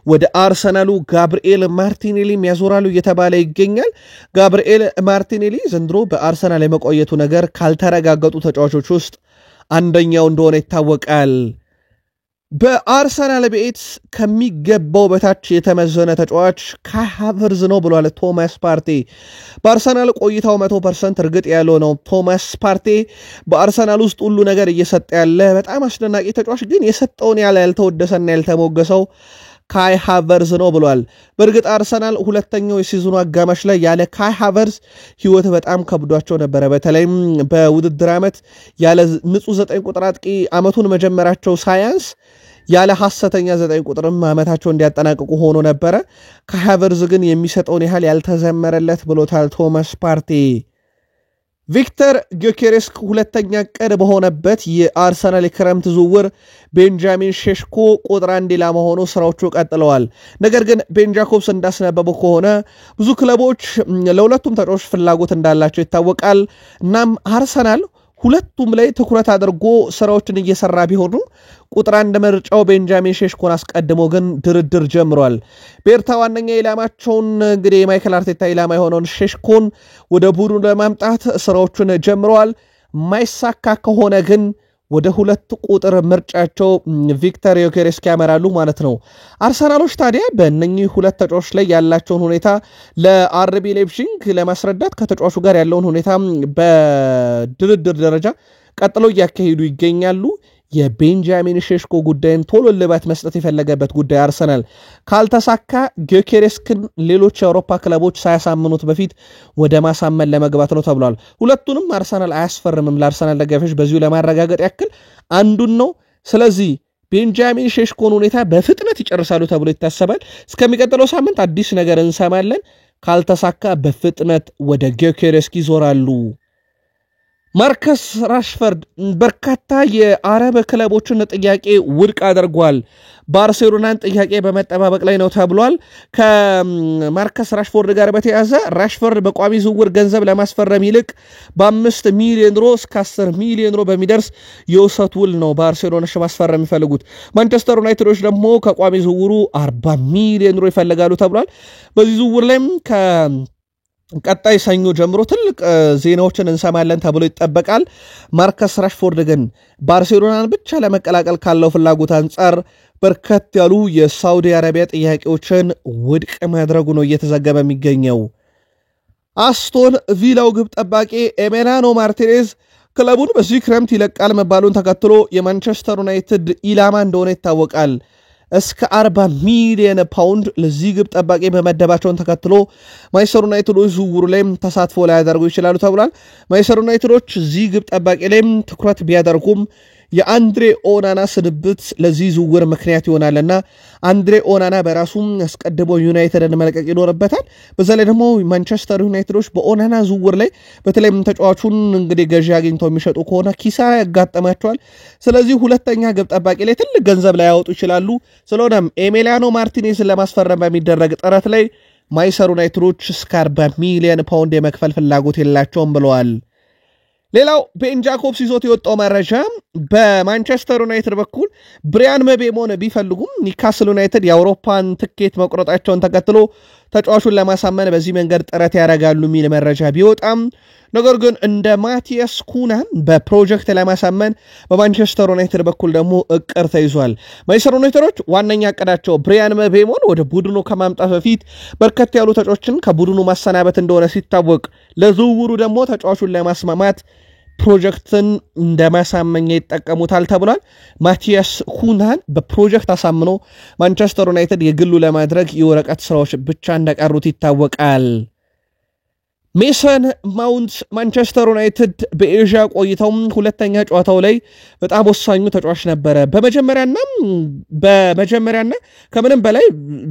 ወደ አርሰናሉ ጋብርኤል ማርቲኔሊ ያዞራሉ እየተባለ ይገኛል ጋብርኤል ማርቲኔሊ ዘንድሮ በአርሰናል የመቆየቱ ነገር ካልተረጋገጡ ተጫዋቾች ውስጥ አንደኛው እንደሆነ ይታወቃል በአርሰናል ቤት ከሚገባው በታች የተመዘነ ተጫዋች ካይ ሃቨርዝ ነው ብሏል ቶማስ ፓርቴ በአርሰናል ቆይታው 100% እርግጥ ያለው ነው ቶማስ ፓርቴ በአርሰናል ውስጥ ሁሉ ነገር እየሰጠ ያለ በጣም አስደናቂ ተጫዋች ግን የሰጠውን ያልተወደሰና ያልተሞገሰው ካይ ሃቨርዝ ነው ብሏል በእርግጥ አርሰናል ሁለተኛው የሲዝኑ አጋማሽ ላይ ያለ ካይ ሃቨርዝ ህይወት በጣም ከብዷቸው ነበር በተለይም በውድድር ዓመት ያለ ንጹህ 9 ቁጥር አጥቂ አመቱን መጀመራቸው ሳያንስ ያለ ሐሰተኛ 9 ቁጥርም አመታቸው እንዲያጠናቅቁ ሆኖ ነበር ካይ ሃቨርዝ ግን የሚሰጠውን ያህል ያልተዘመረለት ብሎታል ቶማስ ፓርቴ ቪክተር ጊዮኬሬስክ ሁለተኛ ቀድ በሆነበት የአርሰናል የክረምት ዝውውር ቤንጃሚን ሼሽኮ ቁጥር 1 ኢላማ ሆኖ ስራዎቹ ቀጥለዋል ነገር ግን ቤን ጃኮብስ እንዳስነበበው ከሆነ ብዙ ክለቦች ለሁለቱም ተጫዋቾች ፍላጎት እንዳላቸው ይታወቃል እናም አርሰናል ሁለቱም ላይ ትኩረት አድርጎ ስራዎችን እየሰራ ቢሆኑ ቁጥር 1 ምርጫው ቤንጃሚን ሼሽኮን አስቀድሞ ግን ድርድር ጀምሯል ቤርታ ዋነኛ ኢላማቸውን እንግዲህ ማይክል አርቴታ ኢላማ የሆነውን ሼሽኮን ወደ ቡድኑ ለማምጣት ስራዎችን ጀምረዋል ማይሳካ ከሆነ ግን ወደ 2 ቁጥር ምርጫቸው ቪክተር ዮኬሬስክ ያመራሉ ማለት ነው አርሰናሎች ታዲያ በእነኚህ ሁለት ተጫዋቾች ላይ ያላቸውን ሁኔታ ለአርቢ ሌፕዚግ ለማስረዳት ከተጫዋቹ ጋር ያለውን ሁኔታ በድርድር ደረጃ ቀጥለው ያካሂዱ ይገኛሉ የቤንጃሚን ሼሽኮ ጉዳይን ቶሎ ልባት መስጠት የፈለገበት ጉዳይ አርሰናል ካልተሳካ ጊዮኬሬስክን ሌሎች የአውሮፓ ክለቦች ሳያሳምኑት በፊት ወደ ማሳመን ለመግባት ነው ተብሏል ሁለቱንም አርሰናል አያስፈርምም ለአርሰናል ደጋፊዎች በዚሁ ለማረጋገጥ ያክል አንዱን ነው ስለዚህ ቤንጃሚን ሼሽኮን ሁኔታ በፍጥነት ይጨርሳሉ ተብሎ ይታሰባል እስከሚቀጥለው ሳምንት አዲስ ነገር እንሰማለን ካልተሳካ በፍጥነት ወደ ጊዮኬሬስክ ይዞራሉ ማርከስ ራሽፈርድ በርካታ የአረብ ክለቦችን ጥያቄ ውድቅ አድርጓል ባርሴሎናን ጥያቄ በመጠባበቅ ላይ ነው ተብሏል ከማርከስ ራሽፎርድ ጋር በተያያዘ ራሽፈርድ በቋሚ ዝውውር ገንዘብ ለማስፈረም ይልቅ በ5 ሚሊዮን ዩሮ እስከ 10 ሚሊዮን ዩሮ በሚደርስ የውሰት ውል ነው ባርሴሎናሽ ማስፈረም የሚፈልጉት ማንቸስተር ዩናይትዶች ደግሞ ከቋሚ ዝውውሩ 40 ሚሊዮን ዩሮ ይፈልጋሉ ተብሏል በዚህ ዝውውር ላይም ቀጣይ ሰኞ ጀምሮ ትልቅ ዜናዎችን እንሰማለን ተብሎ ይጠበቃል ማርከስ ራሽፎርድ ግን ባርሴሎናን ብቻ ለመቀላቀል ካለው ፍላጎት አንፃር በርከት ያሉ የሳውዲ አረቢያ ጥያቄዎችን ውድቅ ማድረጉ ነው እየተዘገበ የሚገኘው አስቶን ቪላው ግብ ጠባቂ ኤሜሊያኖ ማርቲኔዝ ክለቡን በዚህ ክረምት ይለቃል መባሉን ተከትሎ የማንቸስተር ዩናይትድ ኢላማ እንደሆነ ይታወቃል እስከ 40 ሚሊዮን ፓውንድ ለዚህ ግብ ጠባቂ በመደባቸውን ተከትሎ ማንቸስተር ዩናይትዶች ዝውውሩ ላይ ተሳትፎ ላይ ያደርጉ ይችላሉ ተብሏል ማንቸስተር ዩናይትዶች እዚህ ግብ ጠባቂ ላይ ትኩረት ቢያደርጉም የአንድሬ ኦናና ስንብት ለዚህ ዝውውር ምክንያት ይሆናልና አንድሬ ኦናና በራሱም አስቀድሞ ዩናይትድን መልቀቅ ይኖርበታል። በዛ ላይ ደግሞ ማንቸስተር ዩናይትዶች በኦናና ዝውውር ላይ በተለይም ተጫዋቹን እንግዲህ ገዢ አግኝተው የሚሸጡ ከሆነ ኪሳራ ያጋጠማቸዋል። ስለዚህ ሁለተኛ ግብ ጠባቂ ላይ ትልቅ ገንዘብ ላይ ያወጡ ይችላሉ። ስለሆነም ኤሚሊያኖ ማርቲኔዝን ለማስፈረም በሚደረግ ጥረት ላይ ማንቸስተር ዩናይትዶች እስከ 40 ሚሊዮን ፓውንድ የመክፈል ፍላጎት የላቸውም ብለዋል። ሌላው ቤን ጃኮብስ ይዞት የወጣው መረጃ በማንቸስተር ዩናይትድ በኩል ብሪያን ምቤሞን ቢፈልጉም ኒውካስል ዩናይትድ የአውሮፓን ትኬት መቁረጣቸውን ተከትሎ ተጫዋቹን ለማሳመን በዚህ መንገድ ጥረት ያደርጋሉ የሚል መረጃ ቢወጣም ነገር ግን እንደ ማቲያስ ኩና በፕሮጀክት ለማሳመን በማንቸስተር ዩናይትድ በኩል ደግሞ እቅድ ተይዟል። ማንቸስተር ዩናይትዶች ዋነኛ እቅዳቸው ብሪያን ምቤሞን ወደ ቡድኑ ከማምጣት በፊት በርከት ያሉ ተጫዋቾችን ከቡድኑ ማሰናበት እንደሆነ ሲታወቅ ለዝውውሩ ደግሞ ተጫዋቹን ለማስማማት ፕሮጀክትን እንደማሳመኛ ይጠቀሙታል ተብሏል። ማቲያስ ኩናን በፕሮጀክት አሳምኖ ማንቸስተር ዩናይትድ የግሉ ለማድረግ የወረቀት ስራዎች ብቻ እንደቀሩት ይታወቃል። ሜሰን ማውንት ማንቸስተር ዩናይትድ በኤዥያ ቆይታው ሁለተኛ ጨዋታው ላይ በጣም ወሳኙ ተጫዋች ነበረ። በመጀመሪያና ከምንም በላይ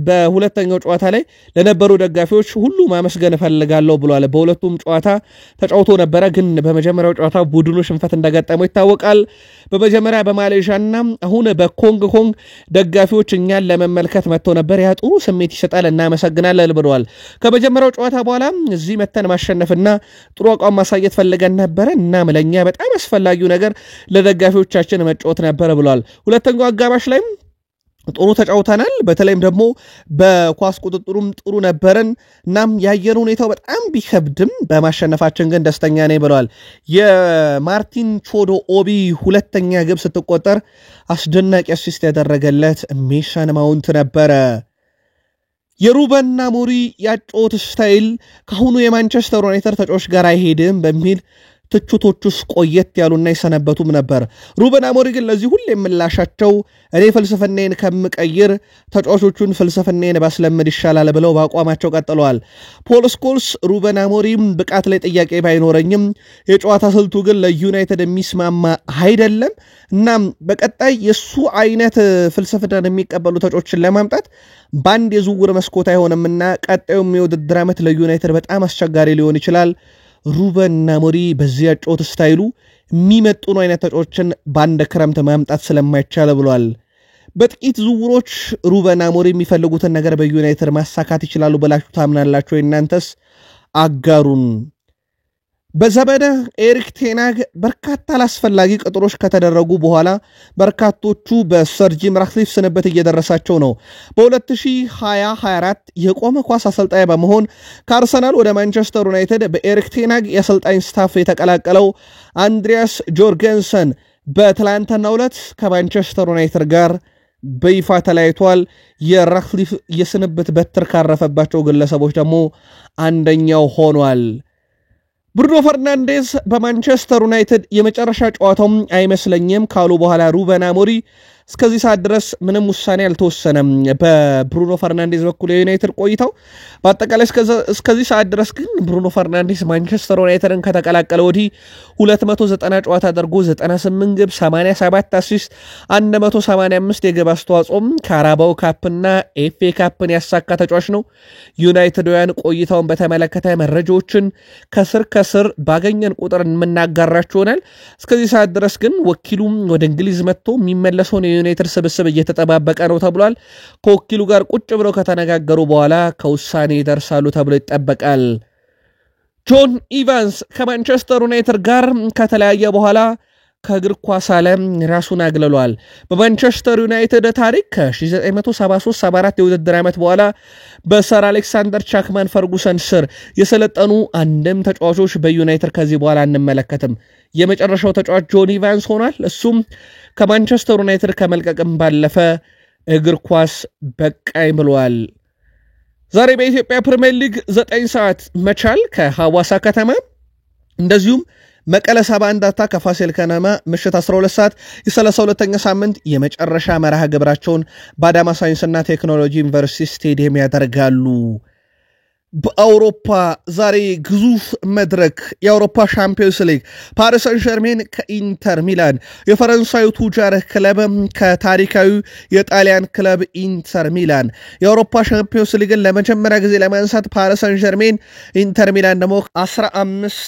በሁለተኛው ጨዋታ ላይ ለነበሩ ደጋፊዎች ሁሉ ማመስገን እፈልጋለሁ ብሏል። በሁለቱም ጨዋታ ተጫውቶ ነበረ፣ ግን በመጀመሪያው ጨዋታ ቡድኑ ሽንፈት እንደገጠመው ይታወቃል። በመጀመሪያ በማሌዥያና አሁን በኮንግ ኮንግ ደጋፊዎች እኛን ለመመልከት መጥተው ነበር። ያ ጥሩ ስሜት ይሰጣል፣ እናመሰግናለን ብለዋል። ከመጀመሪያው ጨዋታ በኋላ እዚህ መተን ማሸነፍና ጥሩ አቋም ማሳየት ፈልገን ነበረ እና ለኛ በጣም አስፈላጊው ነገር ለደጋፊዎቻችን መጫወት ነበር ብለዋል። ሁለተኛው አጋማሽ ላይ ጥሩ ተጫውተናል፣ በተለይም ደግሞ በኳስ ቁጥጥሩም ጥሩ ነበረን። እናም ያየር ሁኔታው በጣም ቢከብድም በማሸነፋችን ግን ደስተኛ ነኝ ብለዋል። የማርቲን ቾዶ ኦቢ ሁለተኛ ግብ ስትቆጠር አስደናቂ አሲስት ያደረገለት ሜሰን ማውንት ነበረ። የሩበን አሞሪም ያጫወት ስታይል ከአሁኑ የማንቸስተር ዩናይትድ ተጫዋች ጋር አይሄድም በሚል ትችቶች ውስጥ ቆየት ያሉና የሰነበቱም ነበር። ሩበን አሞሪም ግን ለዚህ ሁሉ የምላሻቸው እኔ ፍልስፍናዬን ከምቀይር ተጫዋቾቹን ፍልስፍናዬን ባስለምድ ይሻላል ብለው በአቋማቸው ቀጥለዋል። ፖል ስኮልስ ሩበን አሞሪም ብቃት ላይ ጥያቄ ባይኖረኝም የጨዋታ ስልቱ ግን ለዩናይትድ የሚስማማ አይደለም፣ እናም በቀጣይ የሱ አይነት ፍልስፍናን የሚቀበሉ ተጫዋቾችን ለማምጣት በአንድ የዝውውር መስኮት አይሆንምና ቀጣዩም የውድድር ዓመት ለዩናይትድ በጣም አስቸጋሪ ሊሆን ይችላል። ሩበን አሞሪም በዚህ ያጫወት ስታይሉ የሚመጡን አይነት ተጫዋቾችን በአንድ ክረምት ማምጣት ስለማይቻል ብሏል። በጥቂት ዝውውሮች ሩበን አሞሪም የሚፈልጉትን ነገር በዩናይትድ ማሳካት ይችላሉ ብላችሁ ታምናላችሁ? እናንተስ አጋሩን። በዘመነ ኤሪክ ቴን ሃግ በርካታ አላስፈላጊ ቅጥሮች ከተደረጉ በኋላ በርካቶቹ በሰር ጂም ራትክሊፍ ስንብት እየደረሳቸው ነው። በ2024 የቆመ ኳስ አሰልጣኝ በመሆን ከአርሰናል ወደ ማንቸስተር ዩናይትድ በኤሪክ ቴን ሃግ የአሰልጣኝ ስታፍ የተቀላቀለው አንድሪያስ ጆርገንሰን በትላንትናው ዕለት ከማንቸስተር ዩናይትድ ጋር በይፋ ተለያይቷል። የራትክሊፍ የስንብት በትር ካረፈባቸው ግለሰቦች ደግሞ አንደኛው ሆኗል። ብሩኖ ፈርናንዴዝ በማንቸስተር ዩናይትድ የመጨረሻ ጨዋታውም አይመስለኝም ካሉ በኋላ ሩበን አሞሪም እስከዚህ ሰዓት ድረስ ምንም ውሳኔ አልተወሰነም በብሩኖ ፈርናንዴዝ በኩል የዩናይትድ ቆይታው። በአጠቃላይ እስከዚህ ሰዓት ድረስ ግን ብሩኖ ፈርናንዴዝ ማንቸስተር ዩናይትድን ከተቀላቀለ ወዲህ 290 ጨዋታ አድርጎ 98 ግብ፣ 87 አሲስት፣ 185 የግብ አስተዋጽኦም ካራባው ካፕና ኤፍኤ ካፕን ያሳካ ተጫዋች ነው። ዩናይትዳውያን ቆይታውን በተመለከተ መረጃዎችን ከስር ባገኘን ቁጥር የምናጋራችሁ ይሆናል። እስከዚህ ሰዓት ድረስ ግን ወኪሉም ወደ እንግሊዝ መጥቶ የሚመለሰውን የዩናይትድ ስብስብ እየተጠባበቀ ነው ተብሏል። ከወኪሉ ጋር ቁጭ ብለው ከተነጋገሩ በኋላ ከውሳኔ ይደርሳሉ ተብሎ ይጠበቃል። ጆን ኢቫንስ ከማንቸስተር ዩናይትድ ጋር ከተለያየ በኋላ ከእግር ኳስ ዓለም ራሱን አግልሏል። በማንቸስተር ዩናይትድ ታሪክ ከ1973-74 የውድድር ዓመት በኋላ በሰር አሌክሳንደር ቻክማን ፈርጉሰን ስር የሰለጠኑ አንድም ተጫዋቾች በዩናይትድ ከዚህ በኋላ አንመለከትም። የመጨረሻው ተጫዋች ጆን ኢቫንስ ሆኗል። እሱም ከማንቸስተር ዩናይትድ ከመልቀቅም ባለፈ እግር ኳስ በቃኝ ብሏል። ዛሬ በኢትዮጵያ ፕሪሚየር ሊግ 9 ሰዓት መቻል ከሐዋሳ ከተማ እንደዚሁም መቀለ ሰባ እንደርታ ከፋሲል ከነማ ምሽት 12 ሰዓት የ32ኛ ሳምንት የመጨረሻ መርሃ ግብራቸውን በአዳማ ሳይንስና ቴክኖሎጂ ዩኒቨርሲቲ ስቴዲየም ያደርጋሉ። በአውሮፓ ዛሬ ግዙፍ መድረክ የአውሮፓ ሻምፒዮንስ ሊግ ፓሪስ ሰን ዠርሜን ከኢንተር ሚላን የፈረንሳዩ ቱጃር ክለብ ከታሪካዊ የጣሊያን ክለብ ኢንተር ሚላን የአውሮፓ ሻምፒዮንስ ሊግን ለመጀመሪያ ጊዜ ለማንሳት ፓሪስ ሰን ዠርሜን ኢንተር ሚላን ደግሞ 15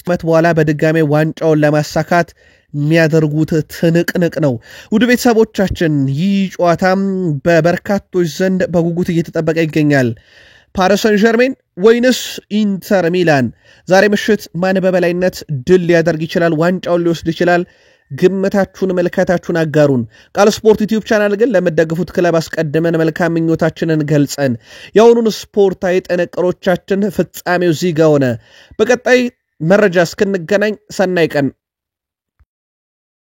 ዓመት በኋላ በድጋሜ ዋንጫውን ለማሳካት የሚያደርጉት ትንቅንቅ ነው። ውድ ቤተሰቦቻችን ይህ ጨዋታም በበርካቶች ዘንድ በጉጉት እየተጠበቀ ይገኛል። ፓሪስ ሰን ዠርሜን ወይንስ ኢንተር ሚላን? ዛሬ ምሽት ማን በበላይነት ድል ሊያደርግ ይችላል? ዋንጫውን ሊወስድ ይችላል? ግምታችሁን መልከታችሁን አጋሩን። ቃል ስፖርት ዩቲዩብ ቻናል ግን ለምትደግፉት ክለብ አስቀድመን መልካም ምኞታችንን ገልጸን የአሁኑን ስፖርታዊ ጥንቅሮቻችን ፍጻሜው እዚህ ጋር ሆነ። በቀጣይ መረጃ እስክንገናኝ ሰናይ ቀን